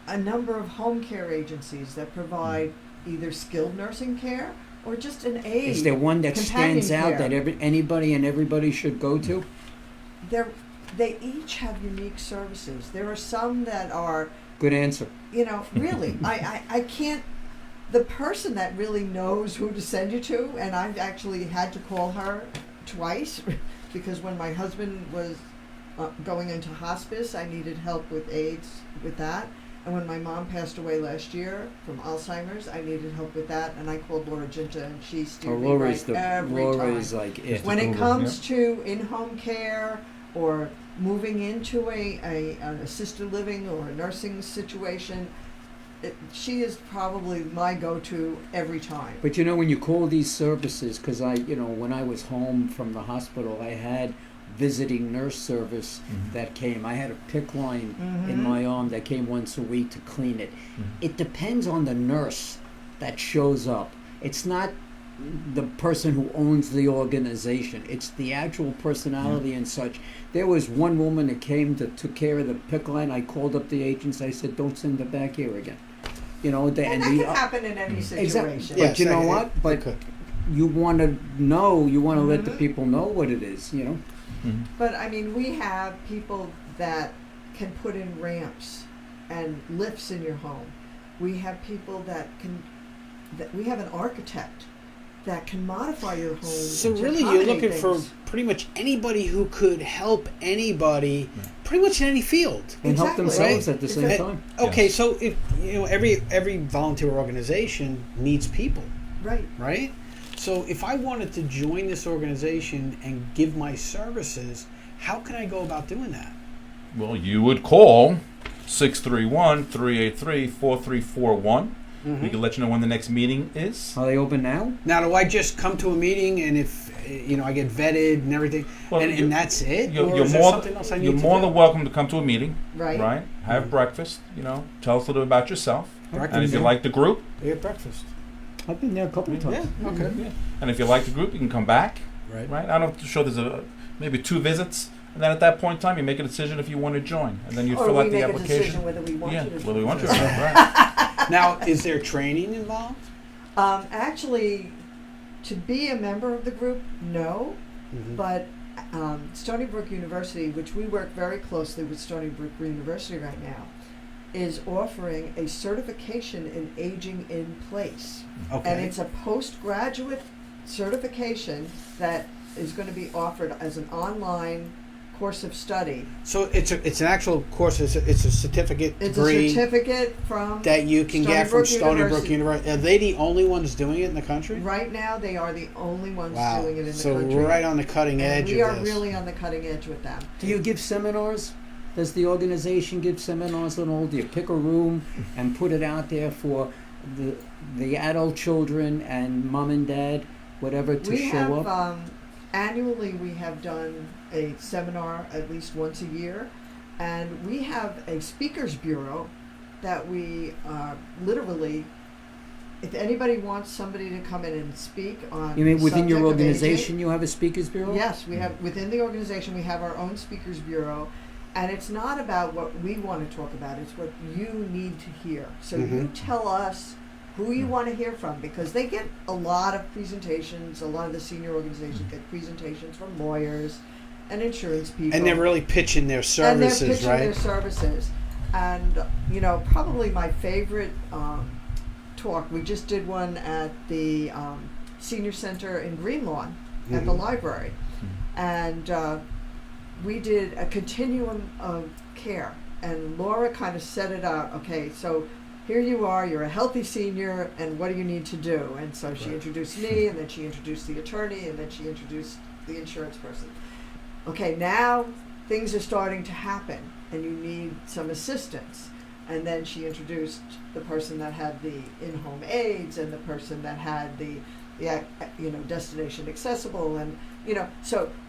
a number of home care agencies that provide either skilled nursing care or just an aid. Is there one that companion stands out care. that anybody and everybody should go to? They each have unique services. There are some that are, Good answer. you know, really, I can't, the person that really knows who to send you to, and I've actually had to call her twice because when my husband was going into hospice, I needed help with AIDS with that. And when my mom passed away last year from Alzheimer's, I needed help with that, and I called Laura Ginta, and she steered me Laura's right every Laura time. is like it. When it Over, comes to in-home care or moving into an assisted living or a nursing situation, she is probably my go-to every time. But you know, when you call these services, because when I was home from the hospital, I had visiting nurse service that came. I had a PICC line in my arm that came once a week to clean it. It depends on the nurse that shows up. It's not the person who owns the organization. It's the actual personality and such. There was one woman that came that took care of the PICC line. I called up the agents. I said, "Don't send her back here again." You know, And that can happen in any situation. exactly. But you know what? But you want to know, you want to let the Mhm. people know what it is, you know. Mhm. But I mean, we have people that can put in ramps and lifts in your home. We have people we have an architect that can modify your home. So to really, you're accommodate looking for things. pretty much anybody who could help anybody, Yeah. pretty much in any field. And help Exactly. themselves Right. at the same Exactly. time. Okay, Yes. so if every volunteer organization needs people, Right. right? So if I wanted to join this organization and give my services, how can I go about doing that? Well, you would call 631-383-4341. Mm-hmm. We can let you know when the next meeting is. Are they open now? Now, do I just come to a meeting and if I get vetted and everything, Well, you- and that's it? You're, or you're is there more, something else I need you're to more do? than welcome to come to a meeting, Right. right? Have breakfast, tell us a little bit about yourself. Breakfast. And if you like the group, They get breakfast. I've been there a couple of times. Yeah. Okay. yeah. And if you like the group, you can come back, Right. right? I don't sure there's maybe 2 visits, and then at that point in time, you make a decision if you want to join, and then you Or fill we out the make a application. decision whether we want Yeah, you to. whether we want you to, right? Now, is there training involved? Actually, to be a member of the group, no. Mm-hmm. But Stony Brook University, which we work very closely with Stony Brook University right now, is offering a certification in aging in place. Okay. And it's a postgraduate certification that is going to be offered as an online course of study. So it's an actual course. It's a certificate It's a degree certificate from that you can Stony get from Brook Stony Brook University. University. Are they the only ones doing it in the country? Right now, they are the only ones Wow. doing it in the So country. we're right on the cutting And edge we of are this. really on the cutting edge with them. Do you give seminars? Does the organization give seminars and all? Do you pick a room and put it out there for the adult children and mom and dad, whatever, to We show have up? annually we have done a seminar at least once a year, and we have a speakers bureau that we literally, if anybody wants somebody to come in and speak on, You mean the within your subject of organization aging, you have a speakers bureau? yes, we have within the organization we have our own speakers bureau. And it's not about what we want to talk about, it's what you need to hear. So you Mhm. tell us who you want to hear from, because they get a lot of presentations, a lot of the senior organizations get presentations from lawyers and insurance people. And they're really pitching their And services, they're pitching right? their services. And, probably my favorite talk, we just did one at the senior center in Greenlawn at the Mhm. library. And we did a continuum of care, and Laura kind of set it out. Okay, so here you are, you're a healthy senior, and what do you need to do? And so she Right. introduced me, and then she introduced the attorney, and then she introduced the insurance person. Okay, now things are starting to happen, and you need some assistance. And then she introduced the person that had the in-home aides, and the person that had the destination accessible, and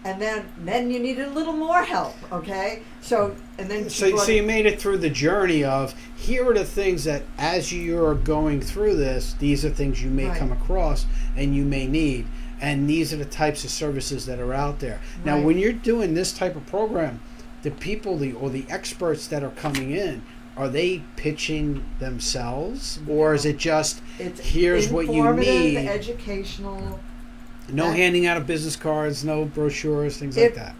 and then you needed a little more help. Okay, so and then she So brought you made it through the journey of, here are the things that as you're going through this, these are things you may Right. come across and you may need. And these are the types of services that are out there. Now, Right. when you're doing this type of program, the people, the experts that are coming in, are they pitching themselves? Or is it just, it's here's what you informative, need. educational. no that- handing out of business cards, no brochures, things like If- that?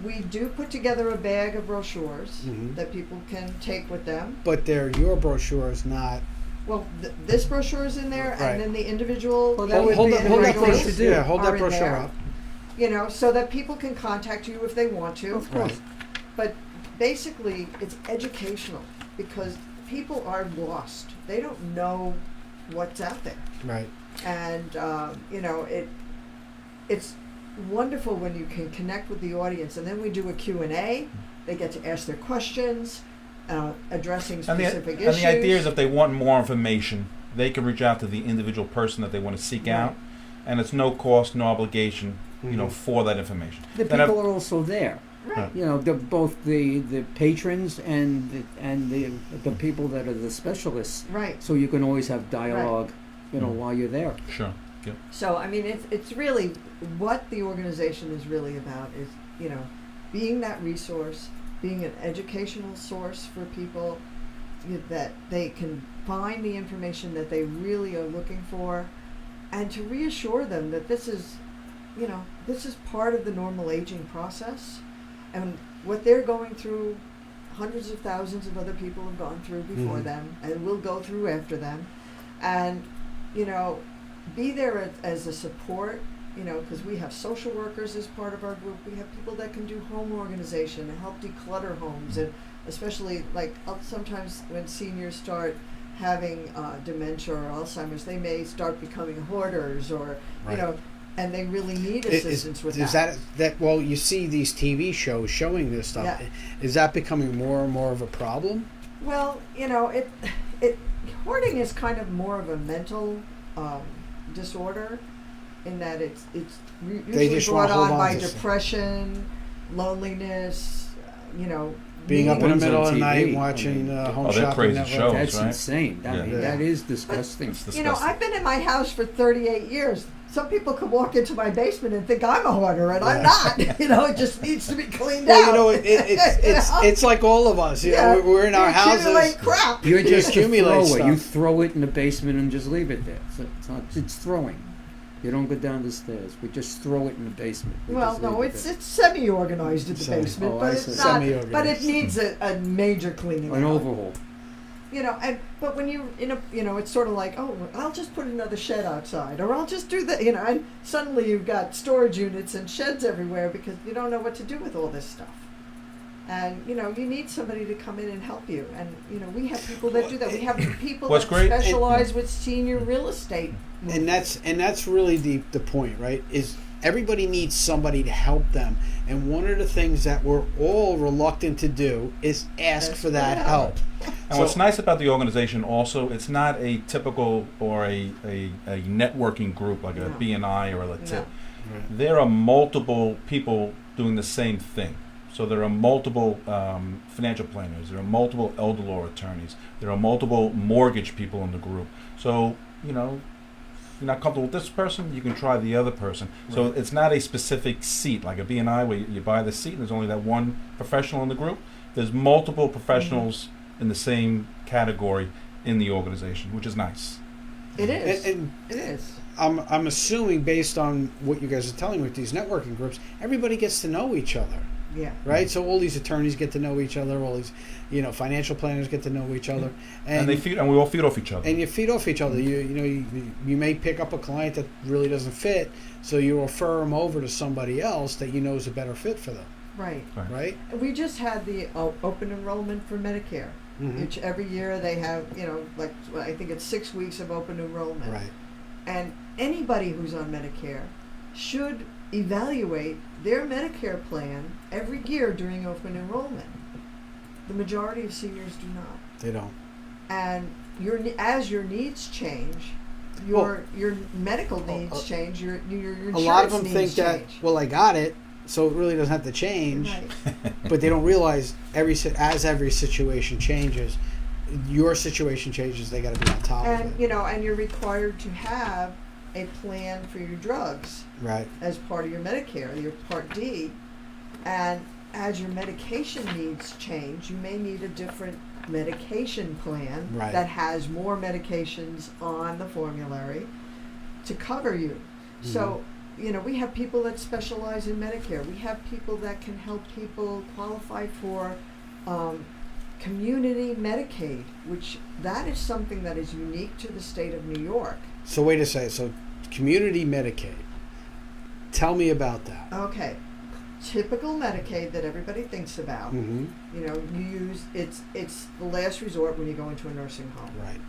We do put together a bag of brochures Mhm. that people can take with them. But they're your brochures, not... Well, this brochure is in there, Right. and then the individual. Well, that Hold, would hold be that, the hold right that thing brochure. to do. Yeah, hold are that in brochure there. up. So that people can contact you if they want to. Of course. Right. But basically, it's educational, because people are lost. They don't know what's out there. Right. And it's wonderful when you can connect with the audience, and then we do a Q&A. They get to ask their questions, addressing And specific the issues. idea is if they want more information, they can reach out to the individual person that they want to seek Right. out, and it's no cost, no obligation, Mhm. for that information. The Then I've- people are also there. Right. Both the patrons and the people that are the specialists. Right. So you can always have dialogue, Mhm. while you're there. Sure. Yep. So I mean, it's really what the organization is really about is being that resource, being an educational source for people, that they can find the information that they really are looking for, and to reassure them that this is, this is part of the normal aging process, and what they're going through, hundreds of thousands of other people have gone through before them and will go through after them, and be there as a support, because we have social workers as part of our group. We have people that can do home organization and help declutter homes, and especially sometimes when seniors start having dementia or Alzheimer's, they may start becoming hoarders, or and they really need assistance with is that. Well, you see these TV shows showing this stuff. Yeah. Is that becoming more and more of a problem? Well, hoarding is kind of more of a mental disorder, in that it's usually just brought wanna hold on on by to stuff. depression, loneliness, Being up in the Ones middle on of the TV, night watching Home they're Shopping crazy Network. shows. That's right? insane. Yeah. That is disgusting. It's disgusting. I've been in my house for 38 years. Some people could walk into my basement and think I'm a hoarder, and I'm not. It just needs to be cleaned out. Well, it's like all of us. We're in our houses. Accumulate crap. You're just a accumulate thrower. You stuff. throw it in the basement and just leave it there. It's throwing. You don't go down the stairs. We just throw it in the basement. We Well, just no, leave it it's there. semi-organized in the basement, Oh, but I it's see. not. Semi-organized. But it needs a major cleaning An out. overhaul. But when you it's sort of like, oh, I'll just put another shed outside, or I'll just do that, and suddenly you've got storage units and sheds everywhere because you don't know what to do with all this stuff. And you need somebody to come in and help you. And we have people that do that. We have people What's that great- specialize with senior real estate. And that's really the point, right? Is everybody needs somebody to help them, and one of the things that we're all reluctant to do is ask for that help. And what's nice about the organization also, it's not a typical or a networking group like a No. BNI or a No. TIP. There are multiple people doing the same thing. So there are multiple financial planners. There are multiple elder law attorneys. There are multiple mortgage people in the group. So, if you're not comfortable with this person, you can try the other person. So it's not a specific seat like a BNI where you buy the seat and there's only that one professional in the group. There's multiple professionals in the same category in the organization, which is nice. It is. And It is. I'm assuming, based on what you guys are telling me with these networking groups, everybody gets to know each other. Yeah. Right, so all these attorneys get to know each other. All these, financial planners get to know each other, And we all feed off each other. and you feed off each other. You may pick up a client that really doesn't fit, so you refer them over to somebody else that is a better fit for them. Right. Right? We just had the open enrollment for Medicare, which every year they have, I think it's 6 weeks of open enrollment. Right. And anybody who's on Medicare should evaluate their Medicare plan every year during open enrollment. The majority of seniors do not. They don't. And as your needs change, your medical needs change, your insurance A lot of them think needs that, change. well, I got it, so it really doesn't have to change. Right. But they don't realize every situation changes, your situation changes. They got to be on top of And it. and you're required to have a plan for your drugs Right. as part of your Medicare, your Part D. And as your medication needs change, you may need a different medication plan Right. that has more medications on the formulary to cover you. So, we have people that specialize in Medicare. We have people that can help people qualify for community Medicaid, which that is something that is unique to the state of New York. So wait a second. So community Medicaid. Tell me about that. Okay. Typical Medicaid that everybody thinks about. Mm-hmm. You use it's the last resort when you go into a nursing home. Right.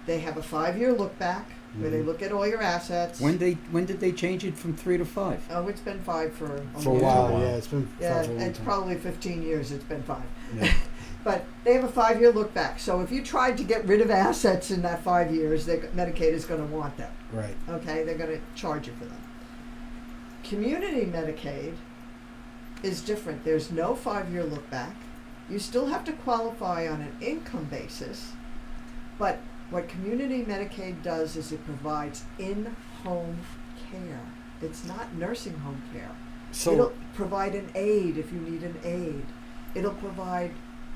They have a 5-year look back where they look at all your assets. When did they change it from 3 to 5? Oh, it's been 5 for a For a long while, time. yeah. It's been Yeah, for a long it's time. probably 15 years. It's been 5. Yeah. But they have a 5-year look back. So if you tried to get rid of assets in that 5 years, Medicaid is going to want them. Right. Okay, they're going to charge you for them. Community Medicaid is different. There's no 5-year look back. You still have to qualify on an income basis, but what Community Medicaid does is it provides in-home care. It's not nursing home care. So It'll provide an aid if you need an aid. It'll provide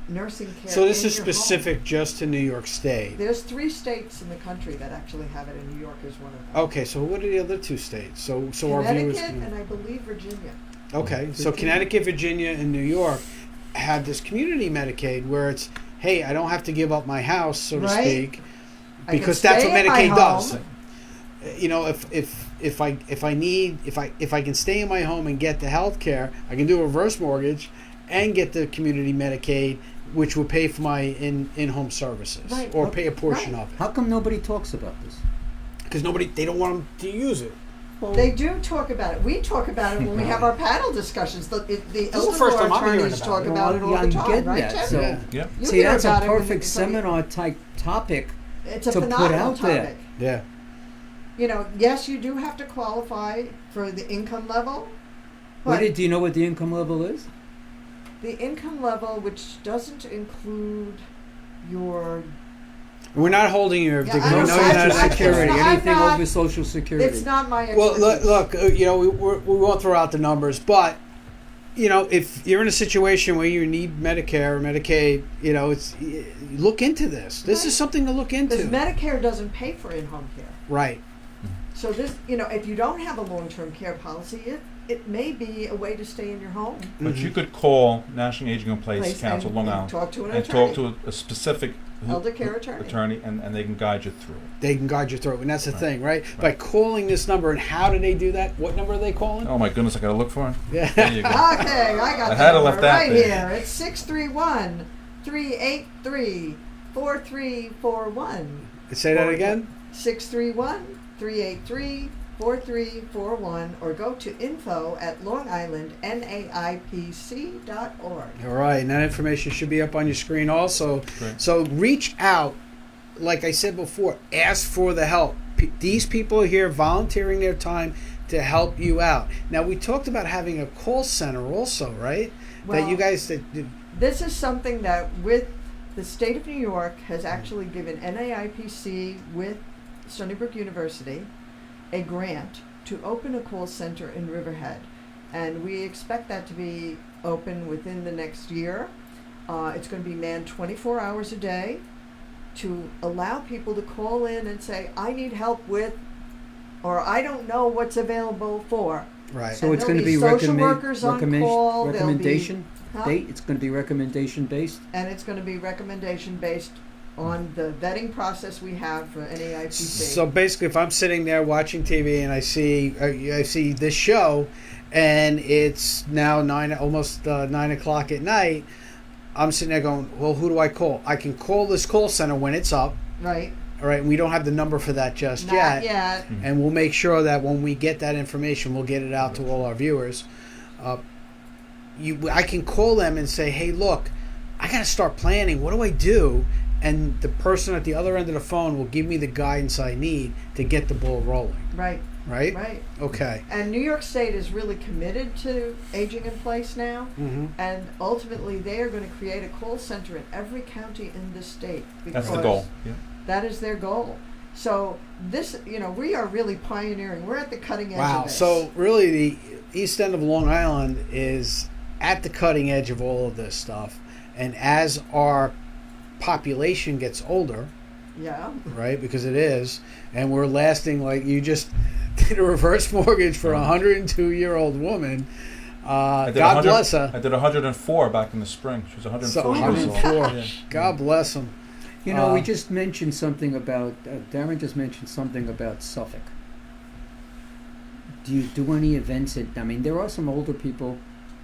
nursing care. So this in is your home. specific just to New York State. There's 3 states in the country that actually have it, and New York is one of them. Okay, so what are the other 2 states? So our viewers Connecticut can. and I believe Virginia. Okay, so Virginia. Connecticut, Virginia, and New York have this community Medicaid where it's, hey, I don't have to give up my house, so to Right. speak, I can because that's what stay in my Medicaid does. home. You know, if I can stay in my home and get the health care, I can do a reverse mortgage and get the community Medicaid, which will pay for my in-home services Right. or pay a portion Right. of it. How come nobody talks about this? Because they don't want them to use it. Well, They do talk about it. We talk about it when we have our panel discussions. The is the elder first law time I'm hearing attorneys about talk it. about it all yeah, the I'm time, getting right, that. Tim? So, Yeah. You see, hear that's a about it when perfect it's seminar type topic. It's a to put phenomenal out there. topic. Yeah. You know, yes, you do have to qualify for the income level, What but do you know what the income level is? the income level, which doesn't include your, We're not holding you. Yeah, we I know don't- you're I- not a Social I- Security, I'm anything not- over Social Security. it's not my Well, expertise. look, you know, we won't throw out the numbers, but you know, if you're in a situation where you need Medicare or Medicaid, you know, look into this. This is Right. something to look into. Because Medicare doesn't pay for in-home care. Right. So this, you know, if you don't have a long-term care policy, it may be a way to stay in your home. But Mhm. you could call National Aging in Place Place Council, and- Long and Island, talk to an and attorney. talk to a specific Elder care attorney. and they can guide you through it. They can guide you through it, and that's the Right. thing, right? By calling this number, and how do they do that? What number are they calling? Oh my goodness, I gotta look for it. Yeah. There you go. Okay, I got I the had to number left that right there. here. It's 631-383-4341. Say that again. 631-383-4341, or go to info@longislandnaipc.org. All right, and that information should be up on your screen also. Great. So reach out, like I said before, ask for the help. These people are here volunteering their time to help you out. Now, we talked about having a call center also, right? That you Well, guys This is something that, with the state of New York, has actually given NAIPC with Stony Brook University a grant to open a call center in Riverhead, and we expect that to be open within the next year. It's going to be manned 24 hours a day to allow people to call in and say, I need help with, or I don't know what's available for. right. So And it's there'll going to be be social workers on call, there'll be- recommendation Huh? date. It's going to be recommendation based. And it's going to be recommendation based on the vetting process we have for NAIPC. So basically, if I'm sitting there watching TV and I see this show, and it's now almost 9 o'clock at night, I'm sitting there going, well, who do I call? I can call this call center when it's up. Right. All right, and we don't have the number for that just Not yet. yet. And we'll make sure that when we get that information, we'll get it out to all our viewers. I can call them and say, hey, look, I got to start planning. What do I do? And the person at the other end of the phone will give me the guidance I need to get the ball rolling. Right. Right? Right. Okay. And New York State is really committed to aging in place now. Mm-hmm. And ultimately, they are going to create a call center in every county in the state. That's the because goal. Yeah. That is their goal. So this, you know, we are really pioneering. We're at the cutting edge Wow. of this. So really, the east end of Long Island is at the cutting edge of all of this stuff. And as our population gets older, yeah. right, because it is, and we're lasting, like you just did a reverse mortgage for a 102-year-old woman. I did God 100 bless her. I did 104 back in the spring. She was 104 So, years old. 104. Yeah. God bless him. You know, we Uh, just mentioned something about Darren just mentioned something about Suffolk. Do you do any events? I mean, there are some older people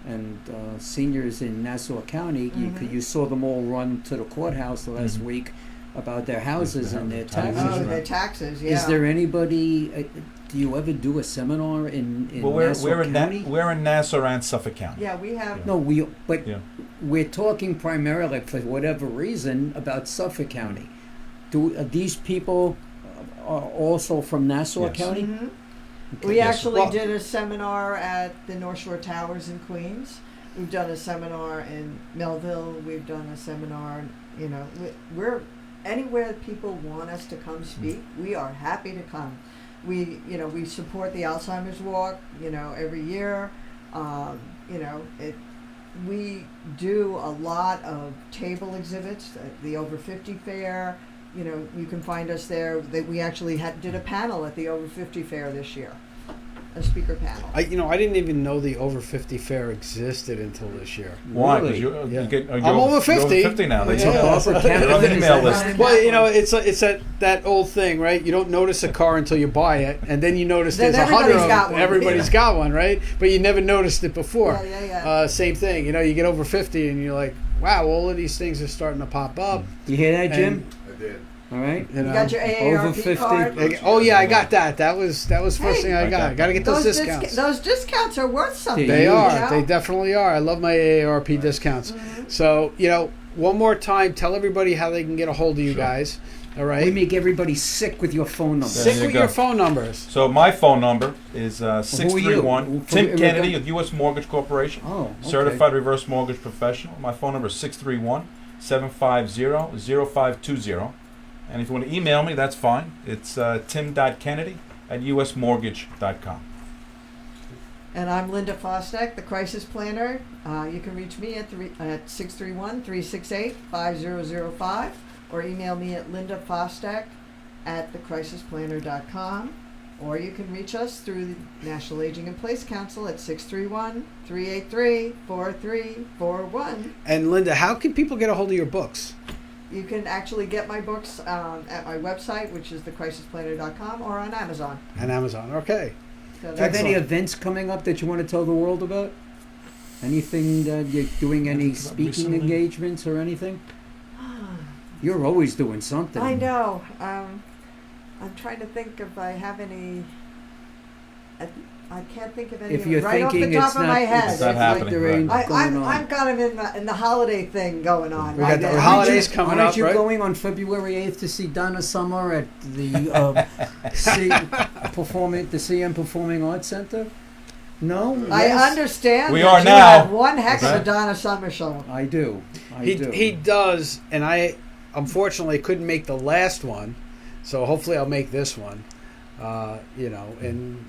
and seniors in Nassau County. Mhm. You saw them all run to the courthouse last Mhm. week about their houses and their Taxes. taxes. Oh, their taxes, yeah. Is there anybody? Do you ever do a seminar in Well, Nassau we're in County? we're in Nassau and Suffolk County. Yeah, we have. No, but Yeah. we're talking primarily, for whatever reason, about Suffolk County. Are these people are also from Nassau Yes. County? Mhm. Okay. We Yes. actually Well- did a seminar at the North Shore Towers in Queens. We've done a seminar in Melville. We've done a seminar, you know, we're anywhere people want us to come speak, we are happy to come. We support the Alzheimer's Walk, you know, every year. You know, we do a lot of table exhibits, the Over 50 Fair. You know, you can find us there. We actually did a panel at the Over 50 Fair this year, a speaker panel. I didn't even know the over 50 fair existed until this year. Why? Really? Because Yeah. you're I'm over 50. You're over 50 now. They Yeah. took off. Upper They're on the Canada. email Is list. that Well, it's that old thing, right? You don't notice a car until you buy it, and then you notice Then there's 100 everybody's of got them. one. Everybody's Yeah. got one, right? But you never noticed it before. Yeah. Same thing. You get over 50, and you're like, wow, all of these things are starting to pop up. You hear that, Jim? I did. All right. You know? You got your AARP Over 50. card? Oh yeah, I got that. That was first Hey. thing I got. Okay. Got to get those discounts. Those discounts are worth something. They you are. know? They definitely are. I love my AARP discounts. So one more time, tell everybody how they can get a hold of you guys. All right. We make everybody sick with your phone number. There Sick you with go. your phone numbers. So my phone number is Who are you? 631 Who- Tim who- Kennedy of U.S. Mortgage Corporation. Oh, okay. Certified reverse mortgage professional. My phone number is 631-750-0520. And if you want to email me, that's fine. It's tim.kennedy@usmortgage.com. And I'm Linda Fostek, the crisis planner. You can reach me at 631-368-5005 or email me at lindafostek@thecrisisplanner.com. Or you can reach us through the National Aging in Place Council at 631-383-4341. And Linda, how can people get a hold of your books? You can actually get my books at my website, which is thecrisisplanner.com, or on Amazon. On Amazon. Okay. So Do you have that's any all. events coming up that you want to tell the world about? Anything that you're doing? Any Anything speaking recently? engagements or anything? You're always doing something. I know. I'm trying to think if I have any. I can't think of any If you're right off the thinking top it's of not, my head. It's not happening, there ain't right. going on. I'm kind of in the holiday thing going on. We right got the now. holidays coming Aren't up, you right? going on February 8th to see Donna Summer at the CM Performing Arts Center? No? I Yes? understand. We that are you now. have one heck of Okay. a Donna Summer show. I do. I do. He does, and I unfortunately couldn't make the last one, so hopefully I'll make this one. And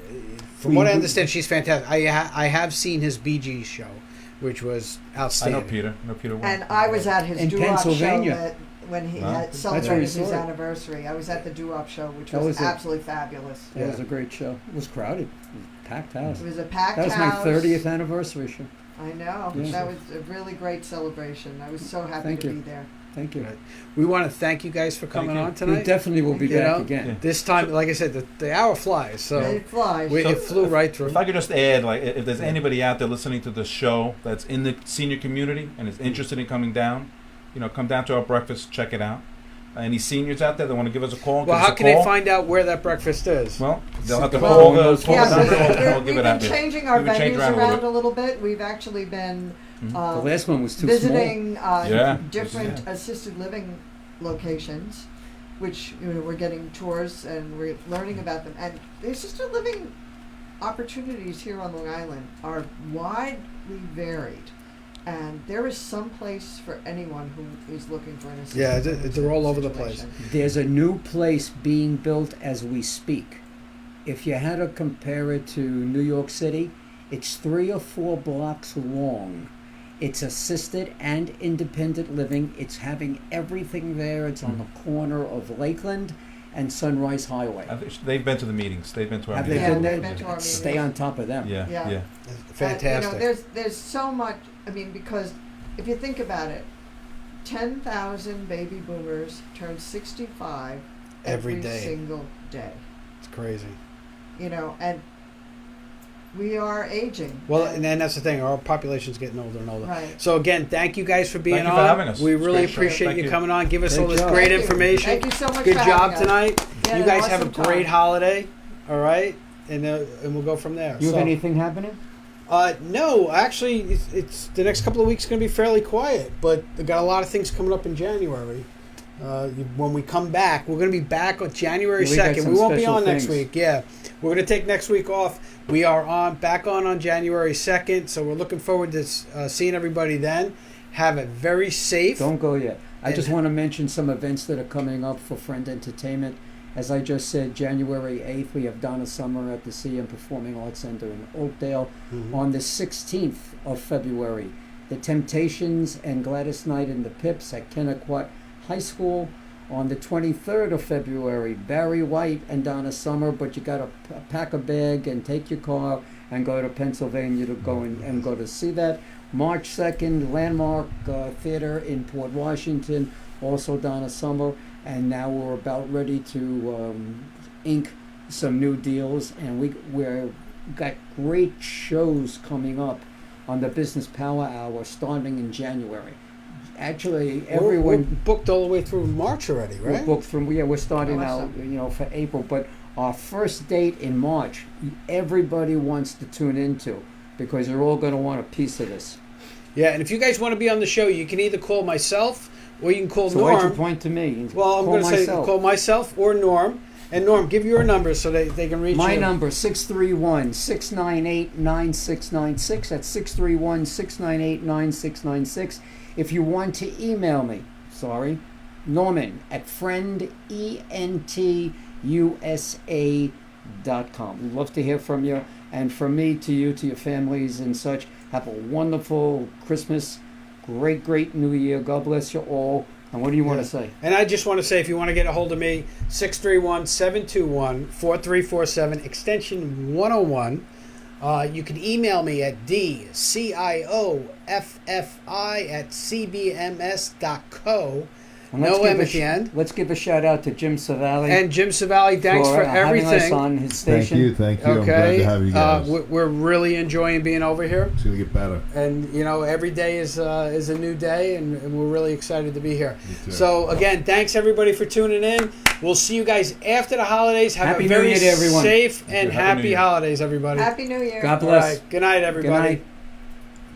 from what I understand, she's fantastic. I have seen his Bee Gees show, which was I outstanding. know Peter. And I was at his In doo-wop show Pennsylvania. when he Wow. had That's where celebrated we his saw it. anniversary. I was at the doo-wop show, which That was was a- absolutely fabulous. That was a great show. It was crowded. It was a packed house. It was a packed That was my house. 30th anniversary show. I know. Yeah. That was a really great celebration. I was so happy Thank to you. be there. Thank you. Right. We want to thank you guys for coming you. on We tonight. definitely will be You back know? again. Yeah. This time, like I said, the hour flies, so It flies. it flew right through. If I could just add, like, if there's anybody out there listening to the show that's in the senior community and is interested in coming down, come down to our breakfast, check it out. Any seniors out there that want to give us a call? Well, give us how a can they call. find out where that breakfast is? Well, they'll have to Well, call well, the phone Yeah, number so and we'll we've give it been out there. changing our We've been changed venues around a around little a little bit. We've actually been Mhm. The um, last one was too visiting Yeah. different Yeah. assisted living locations, which we're getting tours and we're learning about them. And the assisted living opportunities here on Long Island are widely varied, and there is some place for anyone who is looking for an assisted Yeah, living they're all over the situation. place. small. There's a new place being built as we speak. If you had to compare it to New York City, it's 3 or 4 blocks long. It's assisted and independent living. It's having everything there. It's on the corner of Lakeland and Sunrise Highway. I think they've been to the meetings. They've been to our Have they meetings. been Yeah, there? they've been to our meetings. Stay on top of them. Yeah, Yeah. yeah. Fantastic. There's so much. I mean, because if you think about it, 10,000 baby boomers turn 65 Every day. single day. It's crazy. And we are aging. Well, and then that's the thing. Our population's getting older and older. Right. So again, thank you guys for being Thank you on. for having us. We It's really great show. appreciate Thank you you. coming on. Give us all Great this job. great Thank you. information. Thank you so much Good for job having us. tonight. Yeah, You an guys have a awesome great time. holiday. All right, and we'll go from there. You have So, anything happening? no, actually, it's the next couple of weeks going to be fairly quiet, but we got a lot of things coming up in January. When we come back, we're going to be back on January Yeah, we got 2nd. some We won't be special on next things. week. Yeah, we're going to take next week off. We are back on January 2nd, so we're looking forward to seeing everybody then. Have it very safe. Don't go yet. I And- just want to mention some events that are coming up for Friend Entertainment. As I just said, January 8th, we have Donna Summer at the CM Performing Arts Center in Oakdale. Mhm. On the 16th of February, the Temptations and Gladys Knight and the Pips at Kennequot High School. On the 23rd of February, Barry White and Donna Summer, but you got to pack a bag and take your car and go to Pennsylvania to go and go to see that. March 2nd, Landmark Theater in Port Washington, also Donna Summer, and now we're about ready to ink some new deals, and we're got great shows coming up on the Business Power Hour starting in January. Actually, everyone we're booked all the way through March already, right? We're booked from we're starting Awesome. out, for April. But our first date in March, everybody wants to tune into because they're all going to want a piece of this. Yeah, and if you guys want to be on the show, you can either call myself or you can call So why'd you Norm. point to me? Well, I'm going to say call myself or Norm. And Norm, give your number so they can reach My you. number, 631-698-9696. That's 631-698-9696. If you want to email me, Norman at friendentusa.com. We'd love to hear from you. And from me to you, to your families and such, have a wonderful Christmas, great New Year. God bless you all. And what do you want to say? And I just want to say, if you want to get a hold of me, 631-721-4347, extension 101. You can email me at dcioffi@cbms.co. No M at the end. Let's give a shout out to Jim Savali. And Jim Savali, thanks for having us everything. on his station. Thank you. I'm glad Okay, to have you guys. we're really enjoying being over here. It's going to get better. And every day is a new day, and we're really excited to be here. Me too. So again, thanks everybody for tuning in. We'll see you guys after the holidays. Have Happy a New very Year to everyone. safe and Happy New happy Year. holidays, everybody. Happy New Year. God All bless. right. Good night, everybody.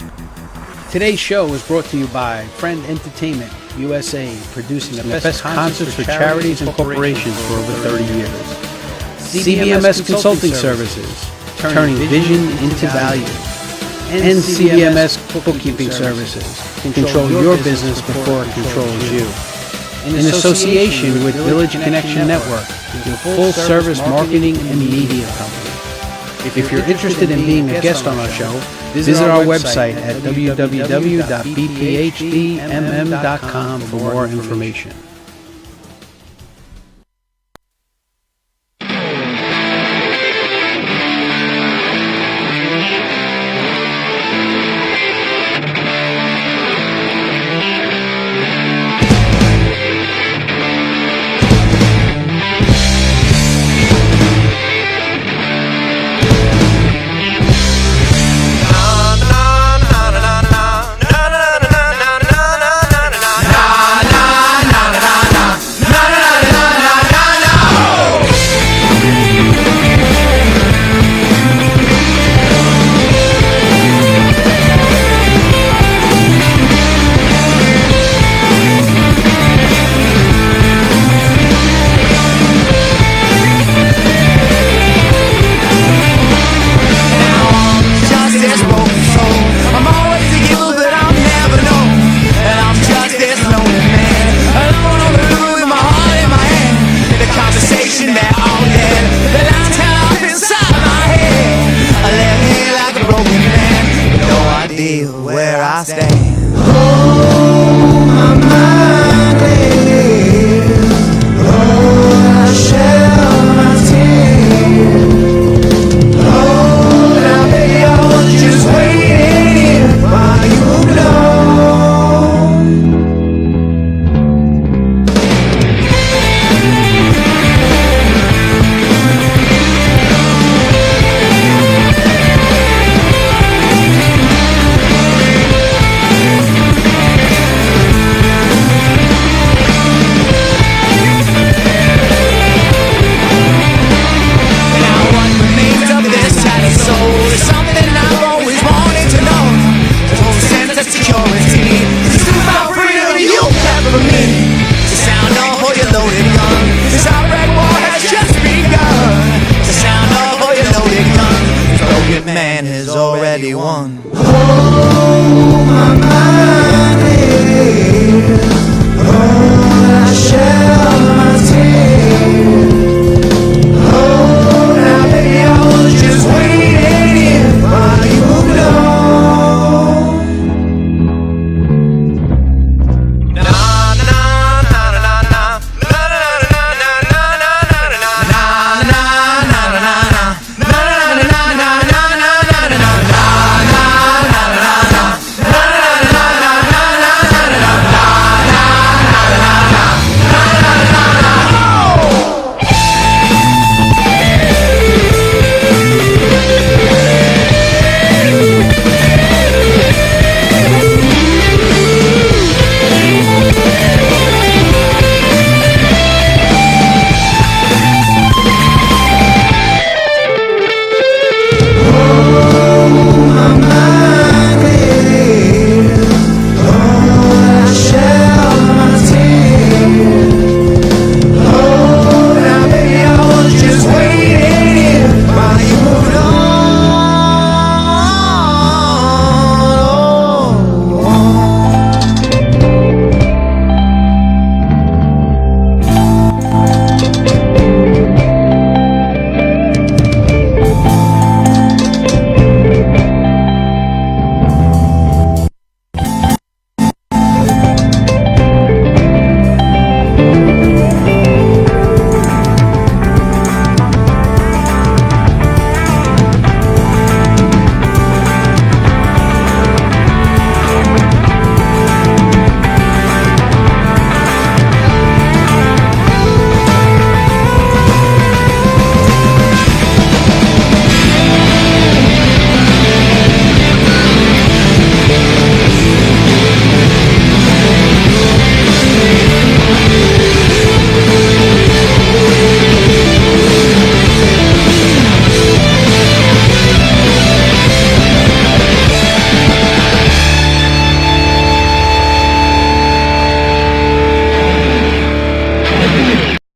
Good night. Today's show was brought to you by Friend Entertainment USA, producing the best concerts for charities and corporations for over 30 years. CBMS Consulting Services, turning vision into value. And CBMS Bookkeeping Services, control your business before it controls you. In association with Village Connection Network, your full-service marketing and media company. If you're interested in being a guest on our show, visit our website at www.bphdmm.com for more information. Where I stand. Man has already won. Oh, my mind is, oh, I shall.